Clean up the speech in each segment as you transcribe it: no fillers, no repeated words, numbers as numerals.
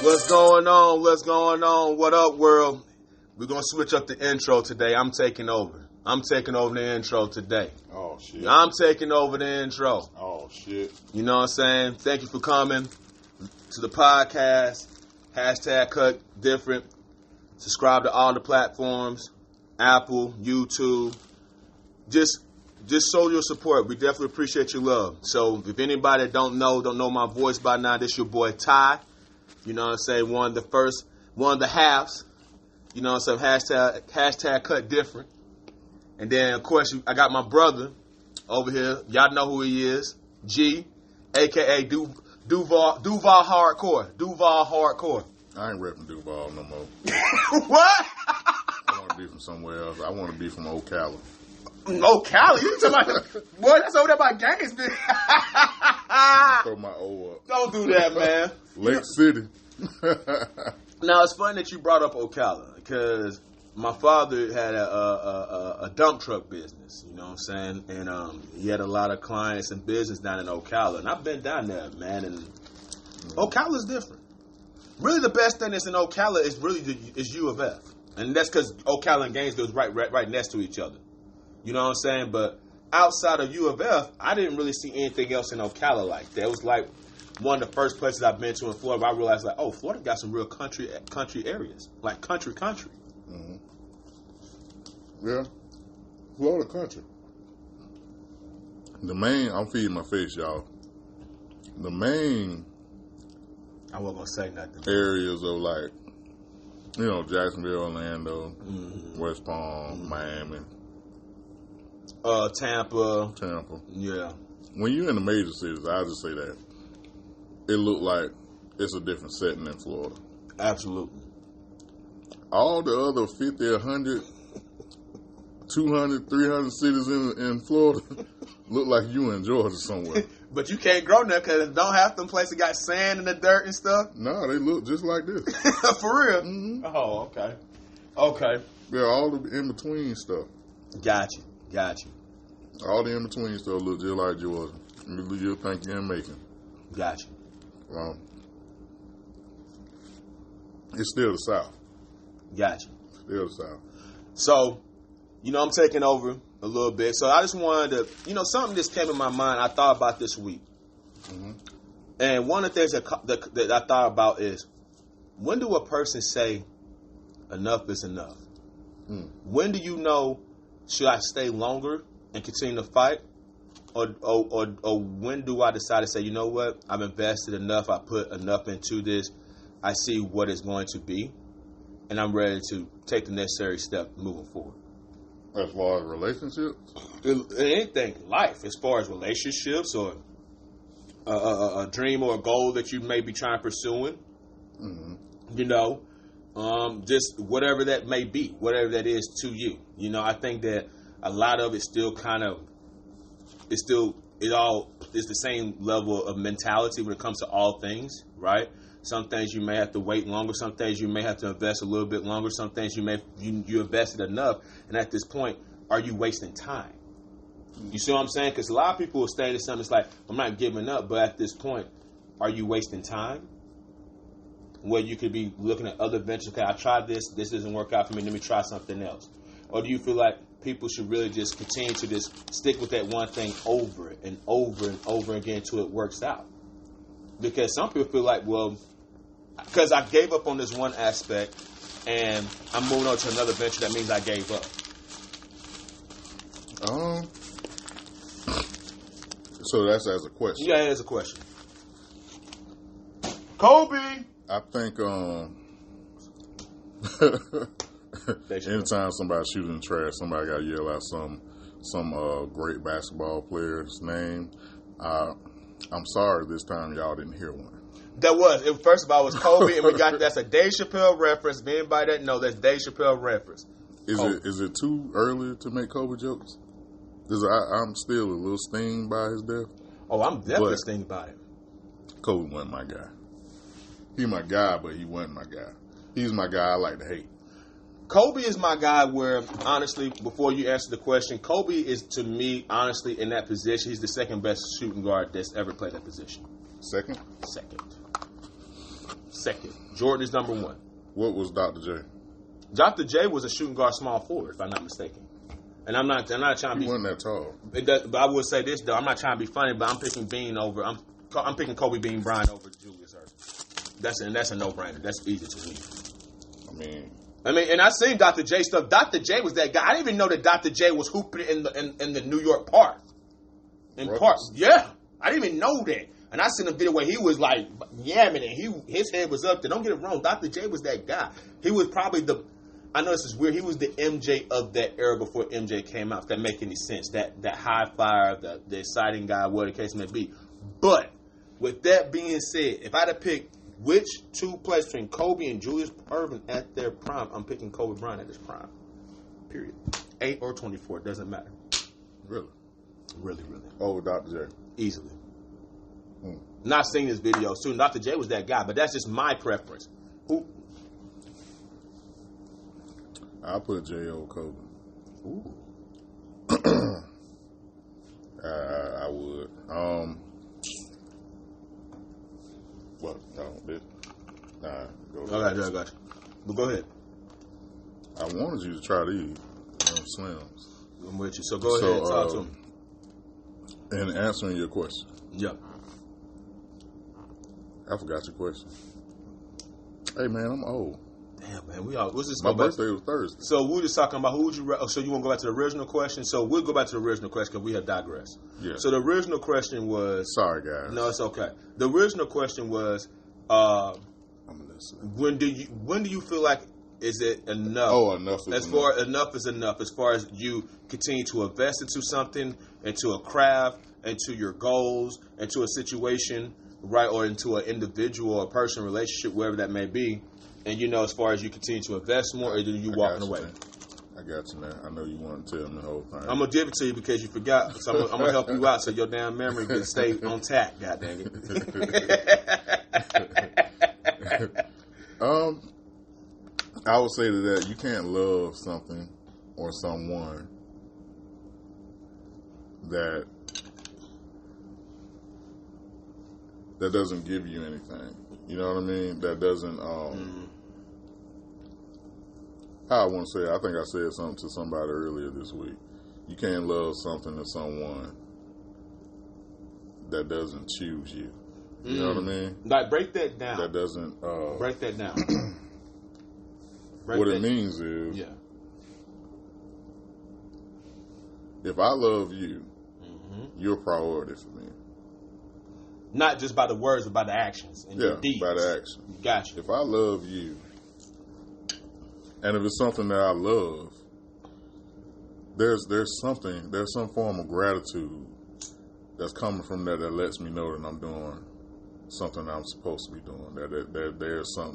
What's going on? What's going on? What up, world? We're going to switch up the intro today. I'm taking over. I'm taking over the intro today. Oh, shit. I'm taking over the intro. Oh, shit. You know what I'm saying? Thank you for coming to the podcast. Hashtag Cut Different. Subscribe to all the platforms. Apple, YouTube. Just show your support. We definitely appreciate your love. So if anybody that don't know my voice by now, this your boy Ty. You know what I'm saying? One of the halves. You know what I'm saying? Hashtag Cut Different. And then, of course, I got my brother over here. Y'all know who he is. G, a.k.a. Duval Hardcore. Duval Hardcore. I ain't repping Duval no more. What? I want to be from somewhere else. I want to be from Ocala. Ocala? You talking about... Boy, that's over there by Gainesville. Throw my O up. Don't do that, man. Lake City. Now, it's funny that you brought up Ocala because my father had a dump truck business, you know what I'm saying? And he had a lot of clients and business down in Ocala. And I've been down there, man, and Ocala's different. Really, the best thing that's in Ocala is U of F. And that's because Ocala and Gainesville is right next to each other. You know what I'm saying? But outside of U of F, I didn't really see anything else in Ocala like that. It was like one of the first places I've been to in Florida where I realized, like, oh, Florida got some real country areas. Like country. Mm-hmm. Yeah. Florida country. I'm feeding my fish, y'all. The main I wasn't going to say nothing. areas of, like, you know, Jacksonville, Orlando, West Palm, Miami. Tampa. Yeah. When you're in the major cities, I'll just say that. It looked like it's a different setting in Florida. Absolutely. All the other 50, 100, 200, 300 cities in Florida look like you in Georgia somewhere. But you can't grow there because don't have them places got sand and the dirt and stuff. No, they look just like this. For real? Mm-hmm. Oh, okay. Yeah, all the in-between stuff. Got you. All the in-between stuff look just like Georgia. You'll think you're in Macon. Got you. It's still the South. Got you. Still the South. So, you know, I'm taking over a little bit. So I just wanted to, you know, something just came in my mind. I thought about this week. Mm-hmm. And one of the things that I thought about is, when do a person say enough is enough? When do you know, should I stay longer and continue to fight? Or when do I decide to say, you know what, I've invested enough, I put enough into this, I see what it's going to be, and I'm ready to take the necessary step moving forward. As far as relationships? Anything in life, as far as relationships or a dream or a goal that you may be trying to pursuing, you know, just whatever that may be, whatever that is to you. You know, I think that a lot of it still kind of, it all is the same level of mentality when it comes to all things, right? Some things you may have to wait longer. Some things you may have to invest a little bit longer. Some things you invested enough. And at this point, are you wasting time? You see what I'm saying? Because a lot of people will stay to something. It's like, I'm not giving up. But at this point, are you wasting time? Where you could be looking at other ventures. Okay, I tried this. This doesn't work out for me. Let me try something else. Or do you feel like people should really just continue to just stick with that one thing over and over and over again until it works out? Because some people feel like, well, because I gave up on this one aspect and I'm moving on to another venture, that means I gave up. So that's as a question. Yeah, as a question. Kobe! I think anytime somebody shooting in the trash, somebody got to yell out some great basketball player's name. I'm sorry this time y'all didn't hear one. First of all, it was Kobe, and that's a Dave Chappelle reference. If anybody that know, that's Dave Chappelle reference. Is it too early to make Kobe jokes? Because I'm still a little stinged by his death. Oh, I'm definitely stinged by it. Kobe wasn't my guy. He's my guy, but he wasn't my guy. He's my guy I like to hate. Kobe is my guy where, honestly, before you answer the question, Kobe is, to me, honestly, in that position, he's the second best shooting guard that's ever played that position. Second? Second. second. Jordan is number one. What was Dr. J? Dr. J was a shooting guard, small forward, if I'm not mistaken. And I'm not trying to be. He wasn't that tall. But I would say this though, I'm not trying to be funny, but I'm picking Bean over. I'm picking Kobe Bean Bryant over Julius Erving. That's a no-brainer. That's easy to win. I mean, and I seen Dr. J stuff. Dr. J was that guy. I didn't even know that Dr. J was hooping in the New York Park. Yeah, I didn't even know that. And I seen a video where he was like yamming and his head was up there. Don't get it wrong, Dr. J was that guy. He was probably I know this is weird. He was the MJ of that era before MJ came out. If that make any sense, that high flyer, the exciting guy, whatever the case may be. But with that being said, if I had to pick which two players between Kobe and Julius Erving at their prime, I'm picking Kobe Bryant at his prime. Period. 8 or 24, it doesn't matter. Really? Really. Oh, Dr. J. Easily. Not seeing this video soon. Dr. J was that guy, but that's just my preference. Who? I'll put J. O. Kobe. Ooh. I would. What? No, bitch. Nah, go ahead. I got you. But go ahead. I wanted you to try these Slims. I'm with you. So go ahead and talk to him. And answering your question. Yep. I forgot your question. Hey, man, I'm old. Damn, man. What's this? My birthday was Thursday. So we're just talking about who would you... So you want to go back to the original question? So we'll go back to the original question because we have digressed. Yeah. So the original question was... Sorry, guys. No, it's okay. The original question was... I'm listening. When do you feel like... Is it enough? Oh, enough is enough. Enough is enough. As far as you continue to invest into something, into a craft, into your goals, into a situation, right, or into an individual or person relationship, wherever that may be, and as far as you continue to invest more, or do you walking away? I got you, man. I know you want to tell me the whole thing. I'm gonna give it to you because you forgot. So I'm gonna help you out so your damn memory can stay on tap. God dang it. I would say to that, you can't love something or someone that doesn't give you anything. You know what I mean? That doesn't, how I want to say it, I think I said something to somebody earlier this week. You can't love something or someone that doesn't choose you. You know what I mean? Like, break that down. That doesn't... break that down. What it means is... Yeah. If I love you, you're a priority for me. Not just by the words, but by the actions and your deeds. By the action. Gotcha. If I love you, and if it's something that I love, there's some form of gratitude that's coming from that lets me know that I'm doing something I'm supposed to be doing. That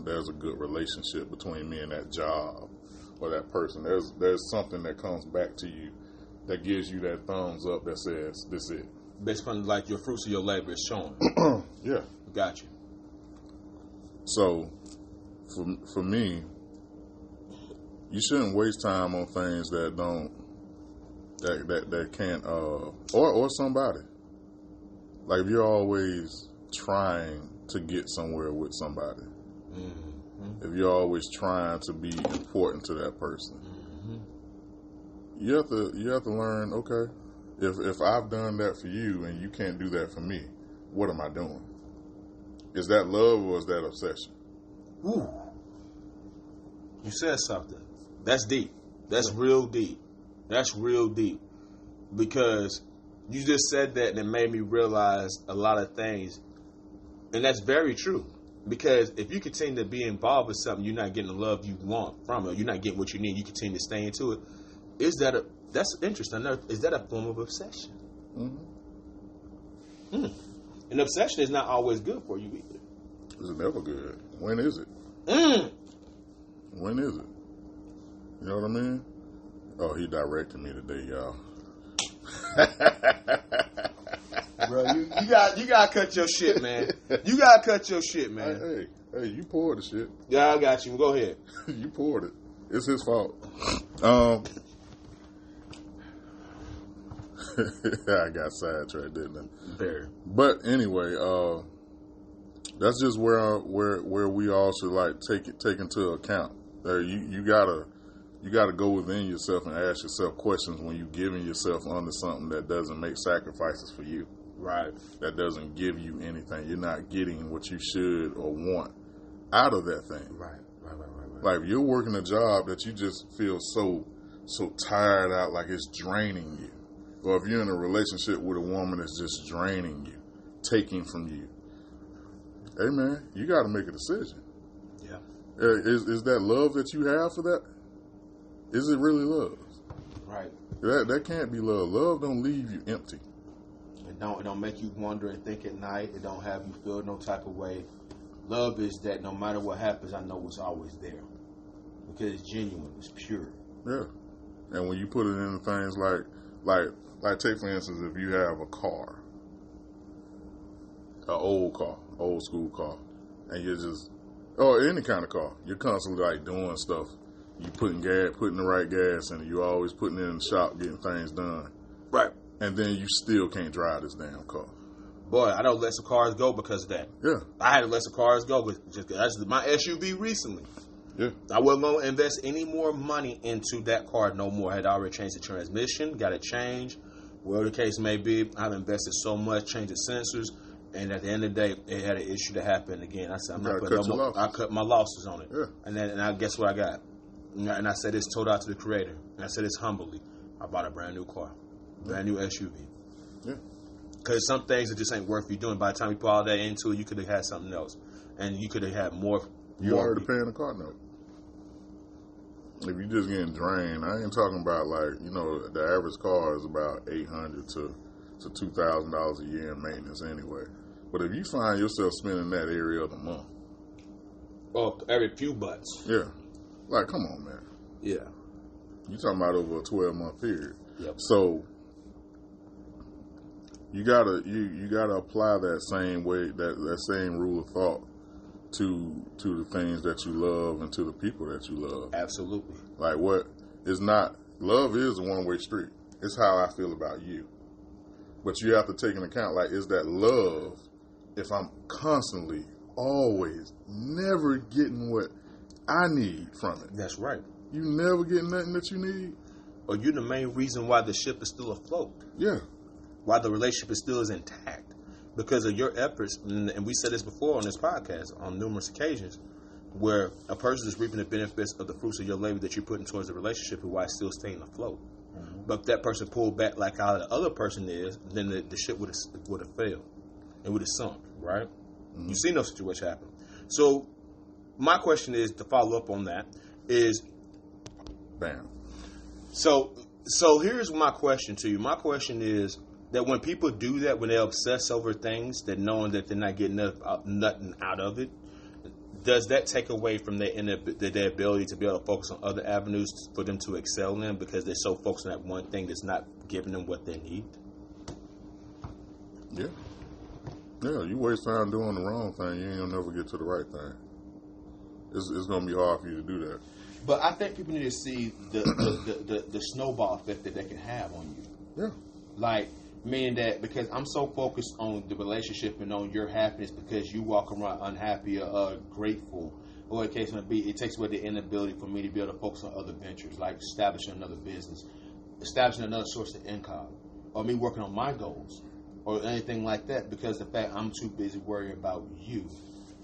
there's a good relationship between me and that job or that person. There's something that comes back to you that gives you that thumbs up that says, this is it. Based on like your fruits of your labor is showing. Yeah. Got you. So, for me, you shouldn't waste time on things that can't, or somebody. Like if you're always trying to get somewhere with somebody, if you're always trying to be important to that person, you have to learn, okay, if I've done that for you and you can't do that for me, what am I doing? Is that love or is that obsession? Ooh. You said something. That's deep. That's real deep. That's real deep. Because you just said that and it made me realize a lot of things. And that's very true. Because if you continue to be involved with something, you're not getting the love you want from it. You're not getting what you need. You continue to stay into it. That's interesting. Is that a form of obsession? And obsession is not always good for you either. It's never good. When is it? When is it? You know what I mean? Oh, he directed me today, y'all. Bro, you gotta cut your shit, man. You gotta cut your shit, man. Hey, you poured the shit. Yeah, I got you. Go ahead. You poured it. It's his fault. I got sidetracked, didn't I? Very. But anyway, That's just where we all should like take into account. You gotta go within yourself and ask yourself questions when you're giving yourself under something that doesn't make sacrifices for you. Right. That doesn't give you anything. You're not getting what you should or want out of that thing. Right. Like if you're working a job that you just feel so tired out, like it's draining you. Or if you're in a relationship with a woman that's just draining you, taking from you. Hey man, you got to make a decision. Yeah. Is that love that you have for that? Is it really love? Right. That can't be love. Love don't leave you empty. It don't make you wonder and think at night. It don't have you feel no type of way. Love is that no matter what happens, I know it's always there. Because it's genuine, it's pure. Yeah. And when you put it into things like take for instance, if you have a car, an old school car, and you're just, or any kind of car, you're constantly like doing stuff. You putting the right gas in it. You always putting it in the shop, getting things done. Right. And then you still can't drive this damn car. Boy, I don't let some cars go because of that. Yeah. I had to let some cars go because that's my SUV recently. Yeah. I wasn't going to invest any more money into that car no more. I had already changed the transmission, got it changed. Whatever the case may be, I've invested so much, changed the sensors, and at the end of the day, it had an issue to happen again. I said, I'm not putting no more. I cut my losses on it. Yeah. And I guess what I got? And I said this told out to the creator. And I said this humbly. I bought a brand new car, brand new SUV. Yeah. Because some things that just ain't worth you doing. By the time you put all that into it, you could have had something else, and you could have had more. You already paying the car note. If you're just getting drained, I ain't talking about like, the average car is about $800 to $2,000 a year in maintenance anyway. But if you find yourself spending that area of the month, every few bucks. Yeah. Like, come on, man. Yeah. You talking about over a 12-month period. Yep. So you gotta apply that same way, that same rule of thought to the things that you love and to the people that you love. Absolutely. Like love is a one-way street. It's how I feel about you. But you have to take into account, like, is that love if I'm constantly, always, never getting what I need from it? That's right. You never get nothing that you need? Or you're the main reason why the ship is still afloat. Yeah. Why the relationship is still intact. Because of your efforts, and we said this before on this podcast on numerous occasions, where a person is reaping the benefits of the fruits of your labor that you're putting towards the relationship and why it's still staying afloat. Mm-hmm. But if that person pulled back like how the other person is, then the ship would have failed. It would have sunk, right? Mm-hmm. You've seen those situations happen. So my question is, to follow up on that, is... Bam. So here's my question to you. My question is that when people do that, when they obsess over things, that knowing that they're not getting nothing out of it, does that take away from their ability to be able to focus on other avenues for them to excel in because they're so focused on that one thing that's not giving them what they need? Yeah. Yeah, you waste time doing the wrong thing, you ain't gonna never get to the right thing. It's gonna be hard for you to do that. But I think people need to see the snowball effect that they can have on you. Yeah. Like, meaning that because I'm so focused on the relationship and on your happiness because you walk around unhappy or grateful, or in case may be, it takes away the inability for me to be able to focus on other ventures, like establishing another business, establishing another source of income, or me working on my goals, or anything like that, because the fact I'm too busy worrying about you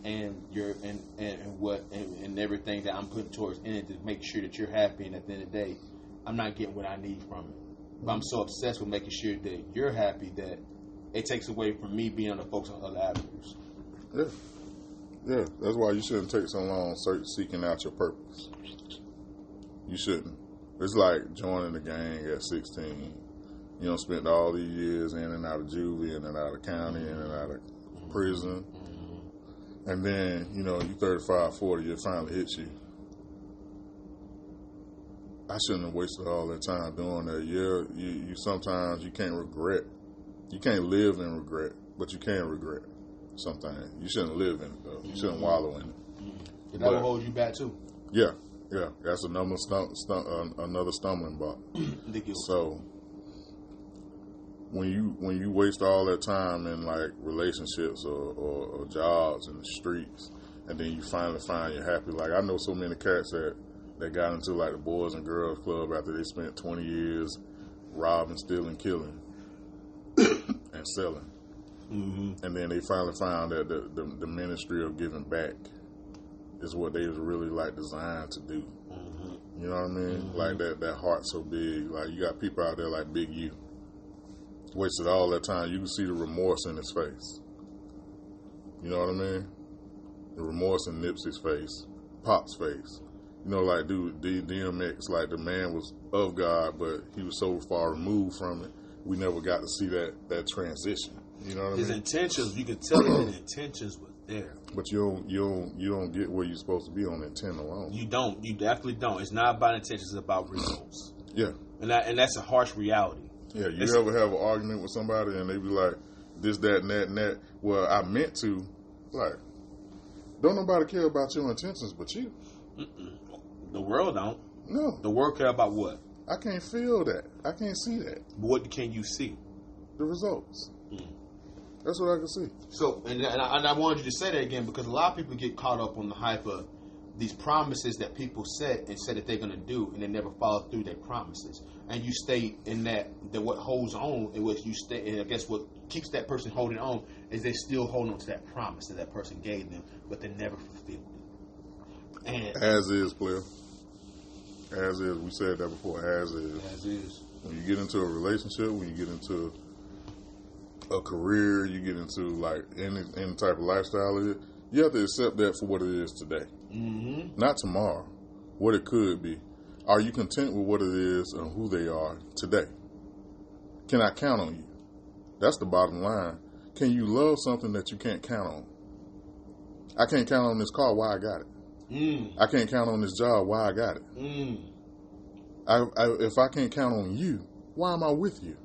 and your and everything that I'm putting towards in it to make sure that you're happy, and at the end of the day, I'm not getting what I need from it. But I'm so obsessed with making sure that you're happy that it takes away from me being able to focus on other avenues. Yeah. Yeah. That's why you shouldn't take so long seeking out your purpose. You shouldn't. It's like joining the gang at 16. You know, spent all these years in and out of juvie, in and out of county, in and out of prison. Mm-hmm. And then, you 35, 40, it finally hits you. I shouldn't have wasted all that time doing that. Yeah, you sometimes you can't regret. You can't live in regret, but you can regret something. You shouldn't live in it, though. You shouldn't wallow in it. Mm-hmm. That will hold you back, too. Yeah. That's another stumbling block. So, when you waste all that time in like relationships or jobs in the streets, and then you finally find you're happy. Like I know so many cats that got into like the Boys and Girls Club after they spent 20 years robbing, stealing, killing, and selling. Mm-hmm. And then they finally found that the ministry of giving back is what they was really like designed to do. Mm-hmm. You know what I mean? Mm-hmm. Like that heart so big. Like you got people out there like Big U. Wasted all that time. You can see the remorse in his face. You know what I mean? The remorse in Nipsey's face, Pop's face. You know, like dude, DMX, like the man was of God, but he was so far removed from it. We never got to see that transition. You know what I mean? His intentions, you could tell his intentions were there. But you don't get where you're supposed to be on intent alone. You don't. You definitely don't. It's not about intentions. It's about results. Yeah. And that's a harsh reality. Yeah. You ever have an argument with somebody and they be like, this, that, and that, and that. Well, I meant to. Like, don't nobody care about your intentions but you. Mm-mm. The world don't. No. The world care about what? I can't feel that. I can't see that. What can you see? The results. That's what I can see. So, and I wanted you to say that again because a lot of people get caught up on the hype of these promises that people said and said that they're going to do, and they never follow through their promises. And you stay in that what holds on, and what you stay, and I guess what keeps that person holding on is they still hold on to that promise that person gave them, but they never fulfilled it. And as is, player. As is. We said that before. As is. As is. When you get into a relationship, when you get into a career, you get into like any type of lifestyle, you have to accept that for what it is today. Mm-hmm. Not tomorrow. What it could be. Are you content with what it is and who they are today? Can I count on you? That's the bottom line. Can you love something that you can't count on? I can't count on this car. Why I got it? I can't count on this job. Why I got it? If I can't count on you, why am I with you?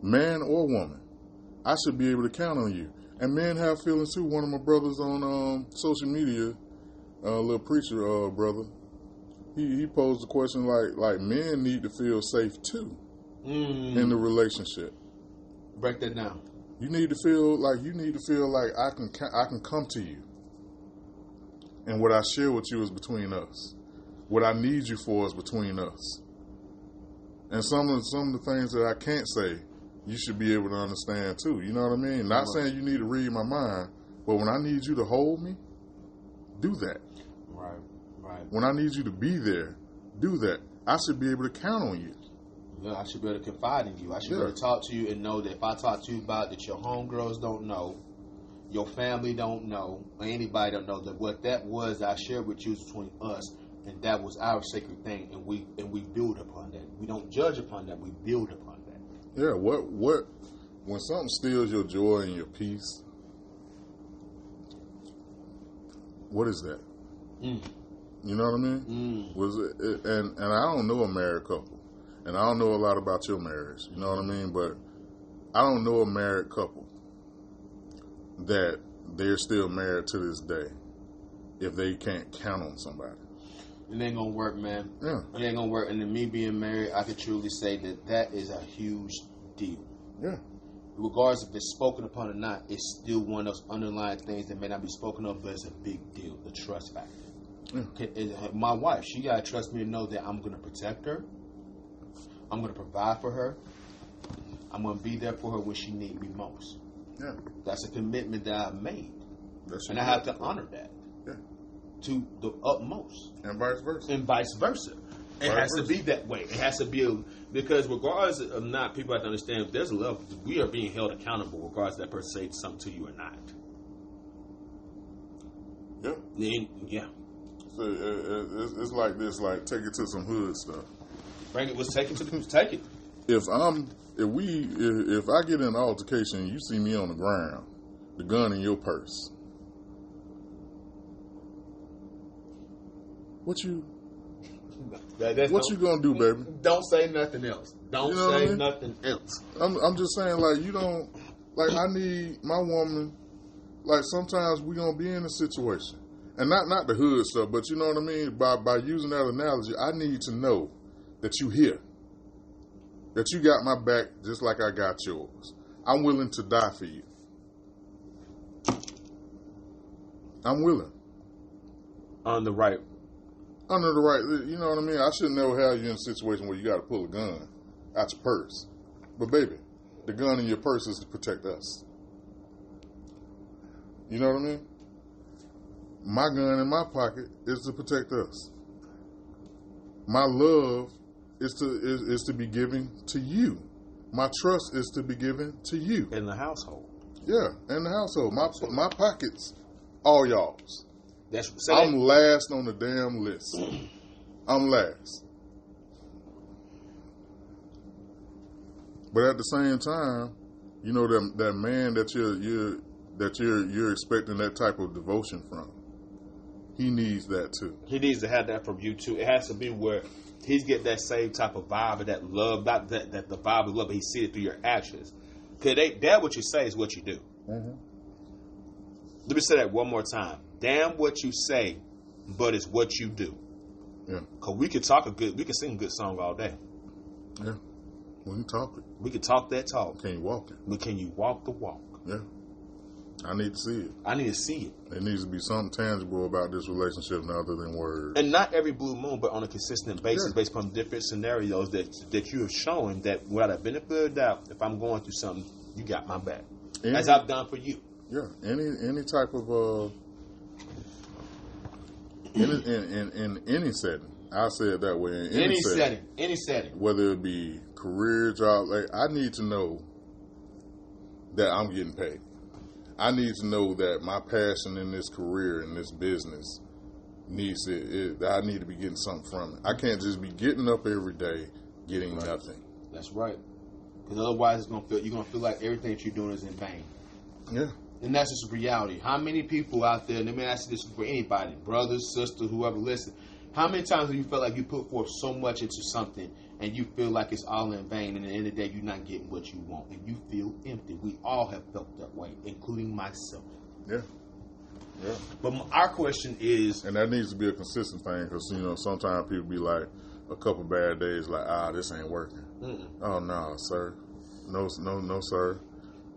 Man or woman, I should be able to count on you. And men have feelings too. One of my brothers on social media, little preacher brother, he posed the question like men need to feel safe too in the relationship. Break that down. You need to feel like I can come to you. And what I share with you is between us. What I need you for is between us. And some of the things that I can't say, you should be able to understand too. You know what I mean? Not saying you need to read my mind, but when I need you to hold me, do that. Right. When I need you to be there, do that. I should be able to count on you. Yeah, I should be able to confide in you. I should be able to talk to you and know that if I talk to you about that your homegirls don't know, your family don't know, or anybody don't know, that what that was I shared with you between us, and that was our sacred thing, and we build upon that. We don't judge upon that, we build upon that. Yeah, what when something steals your joy and your peace, what is that? You know what I mean? Was it, and I don't know a married couple, and I don't know a lot about your marriage. You know what I mean? But I don't know a married couple that they're still married to this day if they can't count on somebody. It ain't gonna work, man. Yeah. It ain't gonna work. And to me being married, I can truly say that is a huge deal. Yeah. Regardless if it's spoken upon or not, it's still one of those underlying things that may not be spoken of, but it's a big deal. The trust factor. Yeah. My wife, she gotta trust me to know that I'm gonna protect her. I'm gonna provide for her. I'm gonna be there for her when she needs me most. Yeah. That's a commitment that I've made. And I have to honor that. Yeah. To the utmost. And vice versa. It has to be that way. It has to be because regardless of not, people have to understand there's a level. We are being held accountable regardless of that person saying something to you or not. Yeah. Yeah. So it's like this, like take it to some hood stuff. Bring it. Let's take it to the take it. If I get in an altercation and you see me on the ground, the gun in your purse, what you gonna do, baby? Don't say nothing else. Don't say nothing else. I'm just saying, like, you don't, like, I need my woman, like, sometimes we gonna be in a situation, and not the hood stuff, but you know what I mean. By using that analogy, I need to know that you here. that you got my back just like I got yours. I'm willing to die for you. I'm willing. Under the right, you know what I mean? I should never have you in a situation where you got to pull a gun out your purse. But baby, the gun in your purse is to protect us. You know what I mean? My gun in my pocket is to protect us. My love is to be given to you. My trust is to be given to you. in the household. Yeah, in the household. My pockets, all y'all's. I'm that. last on the damn list. I'm last. But at the same time, you know that man that you're expecting that type of devotion from, he needs that too. He needs to have that from you too. It has to be where he's getting that same type of vibe and that love, not that the vibe of love, but he see it through your actions. Because that what you say is what you do. Mm-hmm. Let me say that one more time. Damn what you say, but it's what you do. Yeah. Because we can sing a good song all day. Yeah. We can talk it. We can talk that talk. Can you walk it? But can you walk the walk? Yeah. I need to see it. I need to see it. There needs to be something tangible about this relationship other than words. And not every blue moon, but on a consistent basis, Yeah. based upon different scenarios that you have shown that without a benefit of doubt, if I'm going through something, you got my back. As I've done for you. Yeah. Any type of in any setting. I say it that way. In Any setting. Whether it be career, job, I need to know that I'm getting paid. I need to know that my passion in this career, in this business, needs it. I need to be getting something from it. I can't just be getting up every day getting nothing. That's right. Because otherwise, you're gonna feel like everything that you're doing is in vain. Yeah. And that's just reality. How many people out there, and let me ask you this for anybody, brothers, sisters, whoever listen, how many times have you felt like you put forth so much into something and you feel like it's all in vain, and at the end of the day, you're not getting what you want, and you feel empty? We all have felt that way, including myself. Yeah. Yeah. But our question is... And that needs to be a consistent thing, because, sometimes people be like, a couple bad days, like, this ain't working. Mm-mm. Oh, no, sir. No, sir.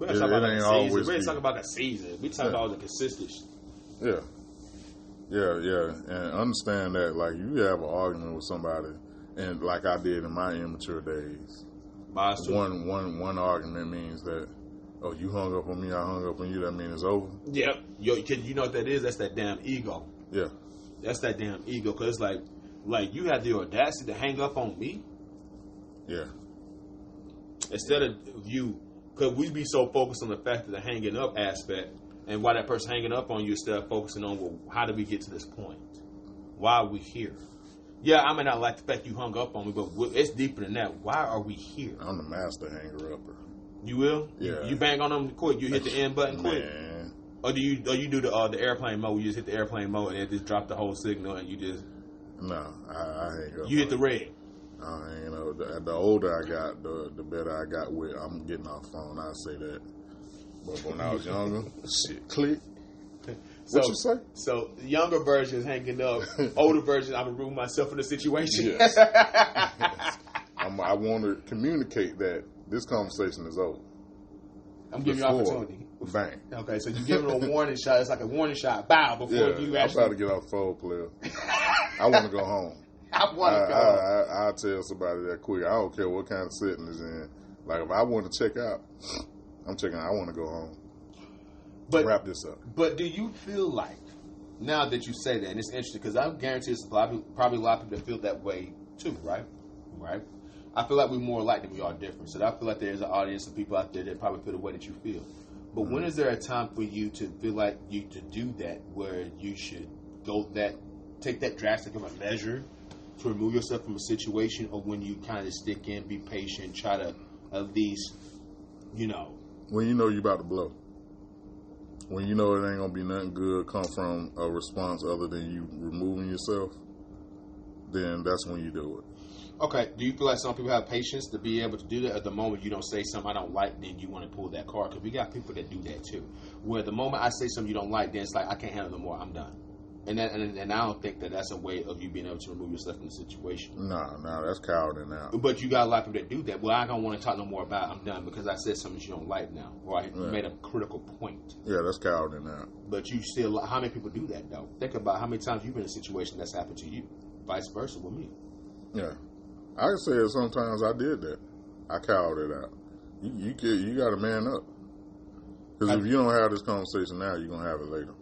We're not talking about the season. We're talking about the season. We're talking about the consistency. Yeah. Yeah. And understand that, like, you have an argument with somebody, and like I did in my immature days, one argument means that, oh, you hung up on me, I hung up on you, that means it's over. Yep. You know what that is? That's that damn ego. Yeah. That's that damn ego, because it's like you had the audacity to hang up on me. Yeah. Instead of you, because we be so focused on the fact of the hanging up aspect, and why that person hanging up on you, instead of focusing on, well, how did we get to this point? Why are we here? Yeah, I may not like the fact you hung up on me, but it's deeper than that. Why are we here? I'm the master hanger-upper. You will? Yeah. You bang on them quick. You hit the end button quick. Man. Or do you do the airplane mode? You just hit the airplane mode and it just drop the whole signal, and you just... No, I hang up. You hit the red. The older I got, the better I got with. I'm getting off the phone. I say that. But when I was younger, shit, click. What you say? So the younger version is hanging up. Older version, I'm removing myself from the situation. Yes. I want to communicate that this conversation is over. I'm giving you opportunity. Bang. Okay, so you give it a warning shot. It's like a warning shot. Bow before you actually. I'm about to get off the phone, player. I want to go home. I want to go. I'll tell somebody that quick. I don't care what kind of setting is in. Like, if I want to check out, I'm checking out. I want to go home. But wrap this up. But do you feel like, now that you say that, and it's interesting, because I guarantee there's probably a lot of people that feel that way too, right? Right? I feel like we're more alike than we are different. So I feel like there's an audience of people out there that probably feel the way that you feel. But when is there a time for you to feel like you to do that, where you should take that drastic of a measure to remove yourself from a situation, or when you kind of stick in, be patient, try to at least, When you know you're about to blow. When you know it ain't going to be nothing good come from a response other than you removing yourself, then that's when you do it. Okay. Do you feel like some people have patience to be able to do that? At the moment you don't say something I don't like, then you want to pull that card? Because we got people that do that too. Where the moment I say something you don't like, then it's like, I can't handle it no more, I'm done. And I don't think that's a way of you being able to remove yourself from the situation. No, that's cowardly now. But you got a lot of people that do that. Well, I don't want to talk no more about it. I'm done because I said something you don't like now. Or I made a critical point. Yeah, that's cowardly now. But you still, how many people do that though? Think about how many times you've been in a situation that's happened to you. Vice versa with me. Yeah. I can say that sometimes I did that. I cowered it out. You got to man up. Because if you don't have this conversation now, you're going to have it later.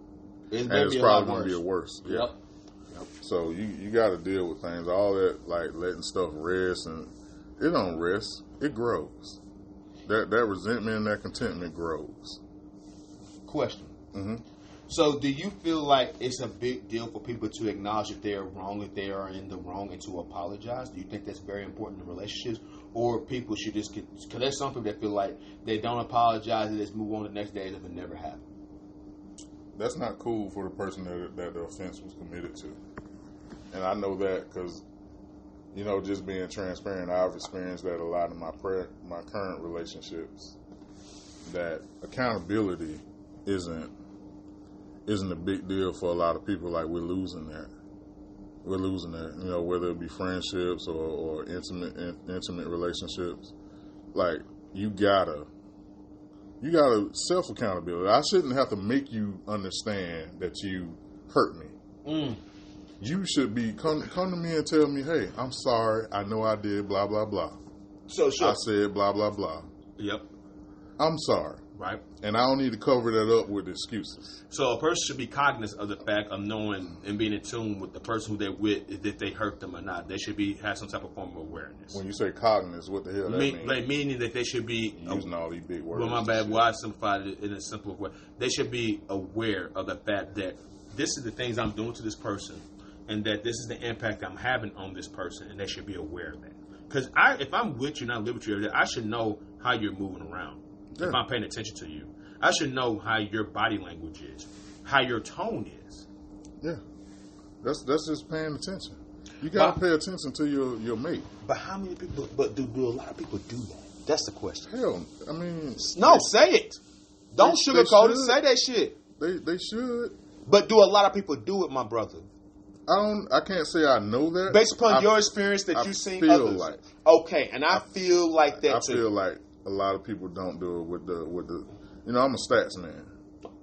It's probably going to be worse. Yeah. Yep. So you got to deal with things. All that, like letting stuff rest, and it don't rest. It grows. That resentment and that contentment grows. Question. Mm-hmm. So do you feel like it's a big deal for people to acknowledge that they're wrong, if they are in the wrong, and to apologize? Do you think that's very important in relationships? Or people should just get, because there's some people that feel like they don't apologize and just move on the next day as if it never happened. That's not cool for the person that the offense was committed to. And I know that because, just being transparent, I've experienced that a lot in my current relationships, that accountability isn't a big deal for a lot of people. Like, we're losing that. Whether it be friendships or intimate relationships. Like, you gotta self-accountability. I shouldn't have to make you understand that you hurt me. You should be come to me and tell me, hey, I'm sorry, I know I did blah blah blah. So sure. I said blah blah blah. Yep. I'm sorry. Right. And I don't need to cover that up with excuses. So a person should be cognizant of the fact of knowing and being in tune with the person who they're with, if they hurt them or not. They should have some type of form of awareness. When you say cognizant, what the hell that means? Like, meaning that they should be using all these big words. Well, my bad. Well, I simplified it in a simple way. They should be aware of the fact that this is the things I'm doing to this person, and that this is the impact I'm having on this person, and they should be aware of that. Because if I'm with you and I live with you every day, I should know how you're moving around. Yeah. If I'm paying attention to you, I should know how your body language is, how your tone is. Yeah, that's just paying attention. You got to pay attention to your mate. But how many people? But do a lot of people do that? That's the question. Hell, I mean, say it. Don't sugarcoat it. Say that shit. They should. But do a lot of people do it, my brother? I can't say I know that. Based upon your experience that you've seen others. Like, okay, and I feel like that too. I feel like a lot of people don't do it with the. I'm a stats man.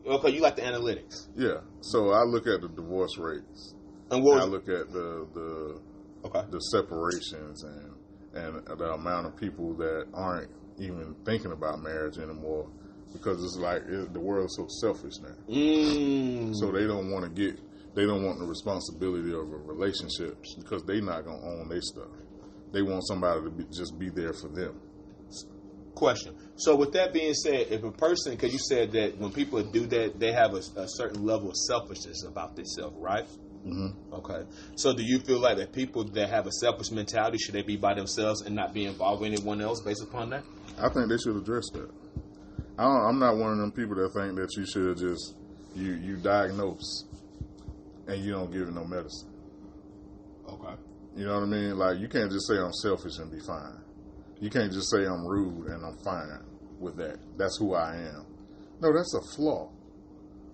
Okay, you like the analytics. Yeah, so I look at the divorce rates, and I look at the separations and the amount of people that aren't even thinking about marriage anymore, because it's like the world's so selfish now. So they don't want the responsibility of a relationship because they're not gonna own their stuff. They want somebody to just be there for them. Question. So with that being said, if a person, because you said that when people do that, they have a certain level of selfishness about themselves, right? Mm-hmm. Okay. So do you feel like that people that have a selfish mentality, should they be by themselves and not be involved with anyone else based upon that? I think they should address that. I'm not one of them people that think that you should just, you diagnose and you don't give it no medicine. Okay. You know what I mean? Like, you can't just say I'm selfish and be fine. You can't just say I'm rude and I'm fine with that. That's who I am. No, that's a flaw.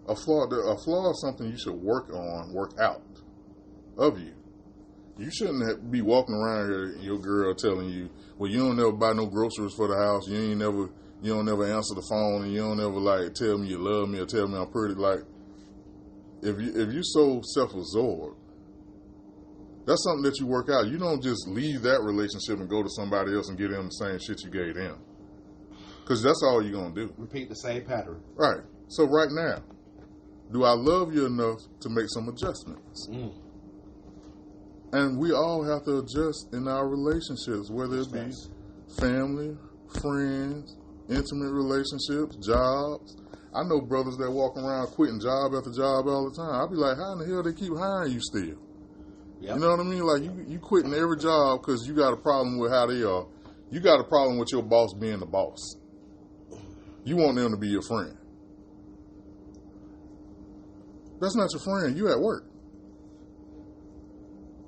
A flaw is something you should work out of you. You shouldn't be walking around here and your girl telling you, well, you don't never buy no groceries for the house. You don't never answer the phone, and you don't ever like tell me you love me or tell me I'm pretty. Like, if you're so self-absorbed, that's something that you work out. You don't just leave that relationship and go to somebody else and give them the same shit you gave them. Because that's all you're going to do. Repeat the same pattern. Right. So right now, do I love you enough to make some adjustments? And we all have to adjust in our relationships, whether it be family, friends, intimate relationships, jobs. I know brothers that walk around quitting job after job all the time. I'll be like, how in the hell they keep hiring you still? Yep. You know what I mean? Like, you quitting every job because you got a problem with how they are. You got a problem with your boss being the boss. You want them to be your friend. That's not your friend. You at work.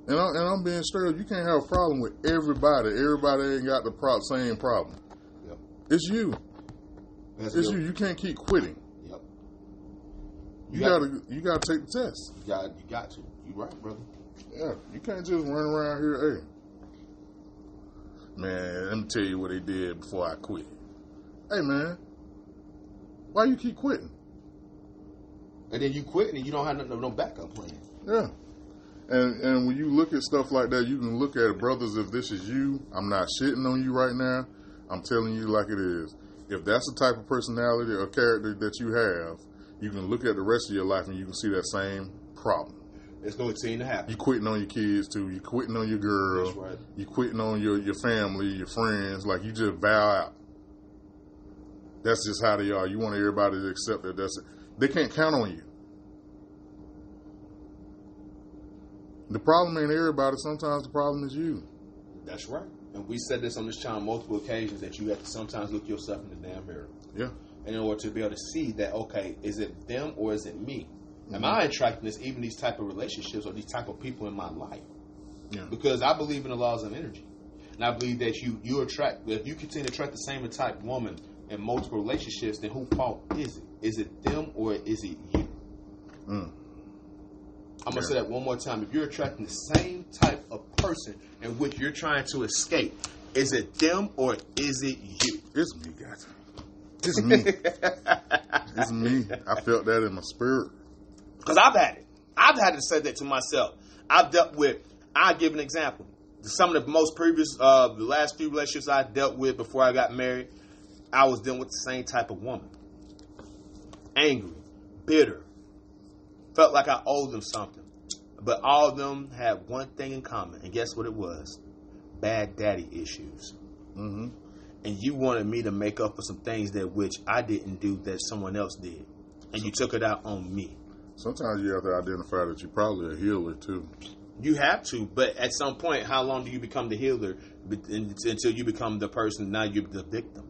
And I'm being straight up. You can't have a problem with everybody. Everybody ain't got the same problem. Yep. It's you. It's you. You can't keep quitting. Yep. You gotta take the test. You got to. You right, brother. Yeah, you can't just run around here. Hey, man, let me tell you what they did before I quit. Hey, man, why you keep quitting? And then you quit and you don't have no backup plan. Yeah. And when you look at stuff like that, you can look at it, brothers, if this is you, I'm not shitting on you right now. I'm telling you like it is. If that's the type of personality or character that you have, you can look at the rest of your life and you can see that same problem. It's going to continue to happen. You quitting on your kids too. You quitting on your girl. That's right. You quitting on your family, your friends. Like, you just bow out. That's just how they are. You want everybody to accept that. They can't count on you. The problem ain't everybody. Sometimes the problem is you. That's right. And we said this on this channel on multiple occasions, that you have to sometimes look yourself in the damn mirror. Yeah. In order to be able to see that, okay, is it them or is it me? Am I attracting this, even these type of relationships or these type of people in my life? Yeah. Because I believe in the laws of energy. And I believe that you attract, if you continue to attract the same type woman in multiple relationships, then whose fault is it? Is it them or is it you? I'm going to say that one more time. If you're attracting the same type of person in which you're trying to escape, is it them or is it you? It's me, guys. It's me. It's me. I felt that in my spirit. Because I've had it. I've had to say that to myself. I've dealt with, I'll give an example. Some of the most previous, the last few relationships I dealt with before I got married, I was dealing with the same type of woman. Angry, bitter. Felt like I owed them something. But all of them had one thing in common. And guess what it was? Bad daddy issues. Mm-hmm. And you wanted me to make up for some things that which I didn't do that someone else did. And you took it out on me. Sometimes you have to identify that you're probably a healer too. You have to, but at some point, how long do you become the healer until you become the person, now you're the victim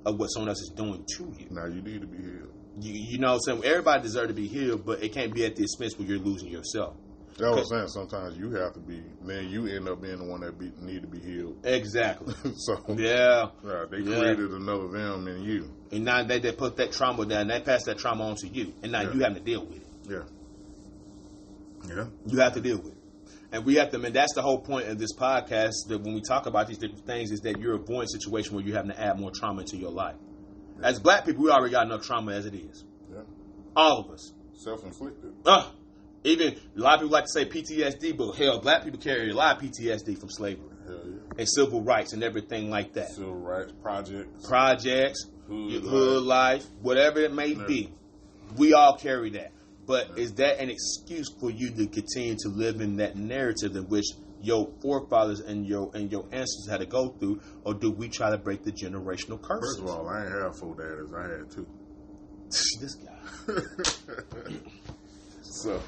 of what someone else is doing to you? Now you need to be healed. You know what I'm saying? Everybody deserves to be healed, but it can't be at the expense where you're losing yourself. That's what I'm saying. Sometimes you have to be, then you end up being the one that need to be healed. Exactly. So yeah, they created another them in you. And now they put that trauma down, they pass that trauma on to you, and now you have to deal with it. Yeah. You have to deal with it. And we have to, and that's the whole point of this podcast, that when we talk about these different things, is that you're avoiding a situation where you're having to add more trauma into your life. Yeah. As black people, we already got enough trauma as it is. Yeah. All of us. Self-inflicted. Even a lot of people like to say PTSD, but hell, black people carry a lot of PTSD from slavery. Hell yeah. And civil rights and everything like that. Civil rights, projects, hood life, whatever it may be. We all carry that. But is that an excuse for you to continue to live in that narrative in which your forefathers and your ancestors had to go through, or do we try to break the generational curses? First of all, I ain't have 4 daddies. I had 2. This guy. So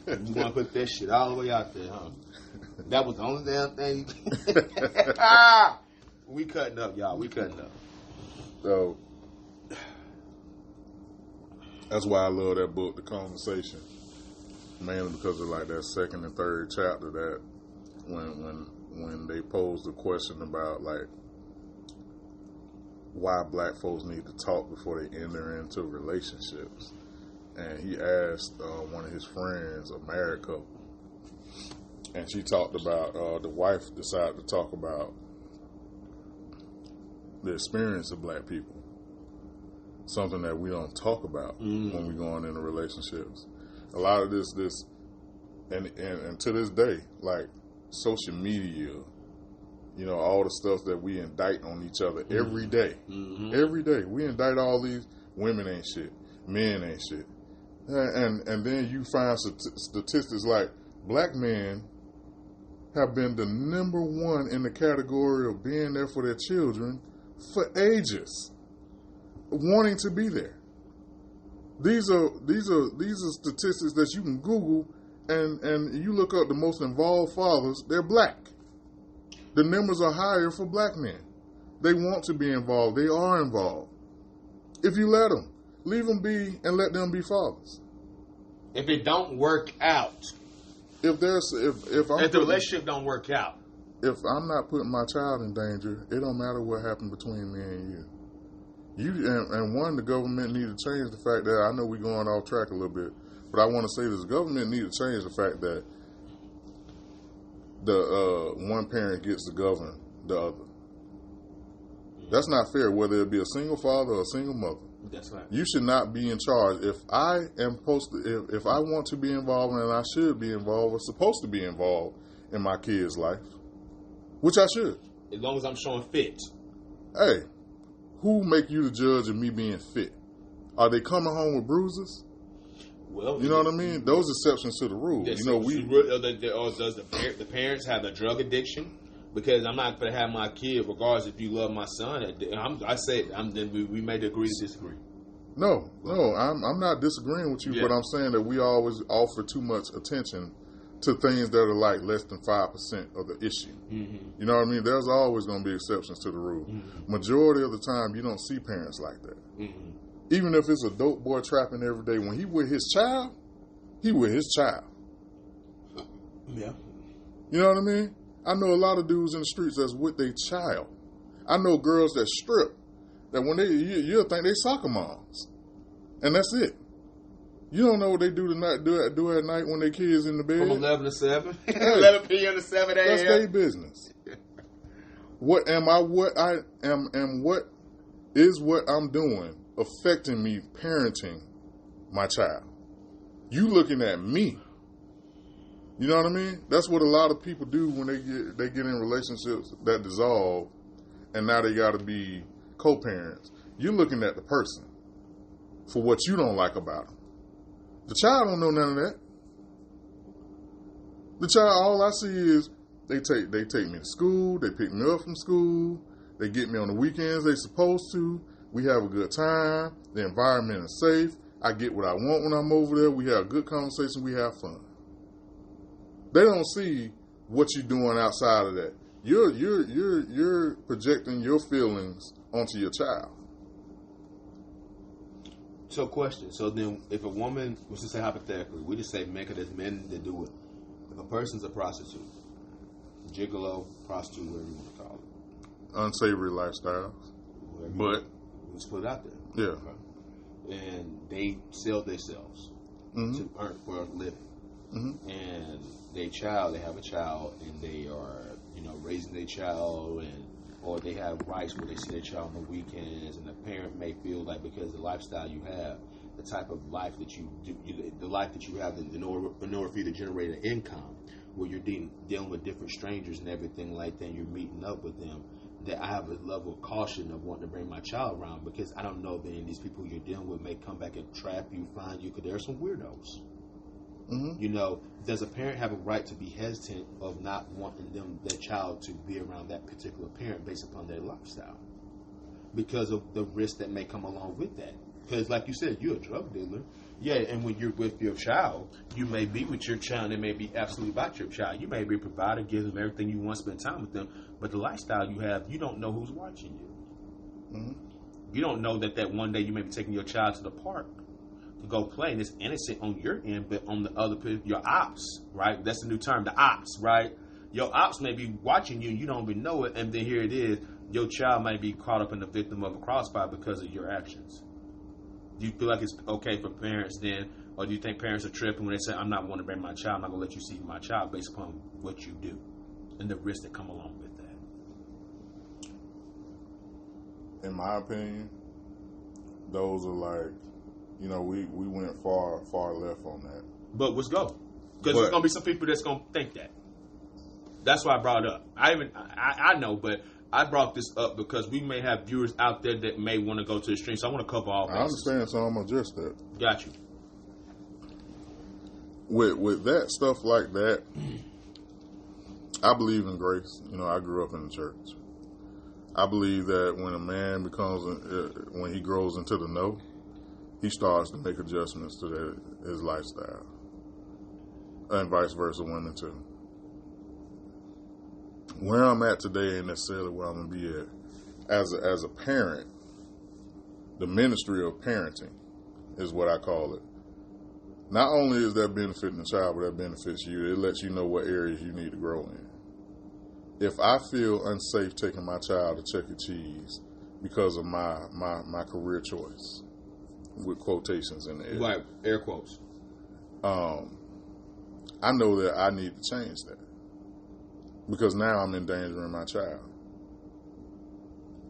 you want to put that shit all the way out there, huh? That was the only damn thing. We cutting up, y'all. We cutting up. So that's why I love that book, The Conversation. Mainly because of like that second and third chapter, that when they pose the question about like why black folks need to talk before they enter into relationships. And he asked one of his friends, a married couple, and she talked about, the wife decided to talk about the experience of black people. Something that we don't talk about when we're going into relationships. A lot of this, and to this day, like social media, you know, all the stuff that we indict on each other every day. Every day. We indict all these, women ain't shit, men ain't shit. And then you find statistics like black men have been the number one in the category of being there for their children for ages, wanting to be there. These are statistics that you can Google, and you look up the most involved fathers. They're black. The numbers are higher for black men. They want to be involved. They are involved. If you let them. Leave them be and let them be fathers. If it don't work out, if the relationship don't work out, if I'm not putting my child in danger, it don't matter what happened between me and you. The government need to change the fact that, I know we're going off track a little bit, but I want to say this: the government need to change the fact that the one parent gets to govern the other. That's not fair, whether it be a single father or a single mother. That's right. You should not be in charge. If I want to be involved, and I should be involved, or supposed to be involved in my kid's life, which I should. As long as I'm showing fit. Hey, who make you the judge of me being fit? Are they coming home with bruises? Well, you know what I mean? Those exceptions to the rule. Does the parents have a drug addiction? Because I'm not going to have my kid, regardless if you love my son. We may agree to disagree. No, I'm not disagreeing with you, but I'm saying that we always offer too much attention to things that are like less than 5% of the issue. Mm-hmm. You know what I mean? There's always going to be exceptions to the rule. Mm-hmm. Majority of the time, you don't see parents like that. Mm-hmm. Even if it's a dope boy trapping every day, when he with his child, he with his child. Yeah. You know what I mean? I know a lot of dudes in the streets that's with their child. I know girls that strip, that when you'll think they soccer moms. And that's it. You don't know what they do at night when their kids in the bed. From 11 to 7. Hey, 11 p.m. to 7 a.m. That's their business. What is what I'm doing affecting me parenting my child? You looking at me. You know what I mean? That's what a lot of people do when they get in relationships that dissolve, and now they got to be co-parents. You're looking at the person for what you don't like about them. The child don't know none of that. The child, all I see is they take me to school, they pick me up from school, they get me on the weekends they supposed to. We have a good time. The environment is safe. I get what I want when I'm over there. We have a good conversation. We have fun. They don't see what you're doing outside of that. You're projecting your feelings onto your child. So, question. So then, if a woman, let's just say hypothetically, we just say men, because there's men that do it. If a person's a prostitute, gigolo, prostitute, whatever you want to call it, unsavory lifestyles, but let's put it out there. Yeah. Okay. And they sell themselves to earn for a living. Mm-hmm. And they have a child, and they are, raising their child, or they have rights where they see their child on the weekends, and the parent may feel like because the lifestyle you have, the type of life that you do, the life that you have in order for you to generate an income, where you're dealing with different strangers and everything like that, and you're meeting up with them, that I have a level of caution of wanting to bring my child around, because I don't know that any of these people you're dealing with may come back and trap you, find you, because there are some weirdos. Mm-hmm. Does a parent have a right to be hesitant of not wanting their child to be around that particular parent based upon their lifestyle, because of the risk that may come along with that? Because, like you said, you're a drug dealer. Yeah, and when you're with your child, you may be with your child, and it may be absolutely about your child. You may be a provider, give them everything you want, spend time with them, but the lifestyle you have, you don't know who's watching you. Mm-hmm. You don't know that one day you may be taking your child to the park to go play, and it's innocent on your end, but on the other, your ops, right? That's the new term, the ops, right? Your ops may be watching you, and you don't even know it, and then here it is, your child might be caught up in the victim of a crossfire because of your actions. Do you feel like it's okay for parents then, or do you think parents are tripping when they say, I'm not going to bring my child, I'm not going to let you see my child based upon what you do and the risks that come along with that? In my opinion, those are like, we went far left on that. But let's go. Because there's going to be some people that's going to think that. That's why I brought it up. I know, but I brought this up because we may have viewers out there that may want to go to the stream, so I want to cover all bases. I understand, so I'm going to address that. Got you. With that stuff like that, I believe in grace. I grew up in the church. I believe that when a man when he grows into the know, he starts to make adjustments to his lifestyle. And vice versa, women too. Where I'm at today ain't necessarily where I'm going to be at. As a parent, the ministry of parenting is what I call it. Not only is that benefiting the child, but that benefits you. It lets you know what areas you need to grow in. If I feel unsafe taking my child to Chuck E. Cheese because of my career choice, with quotations in there. Right, air quotes. I know that I need to change that because now I'm endangering my child.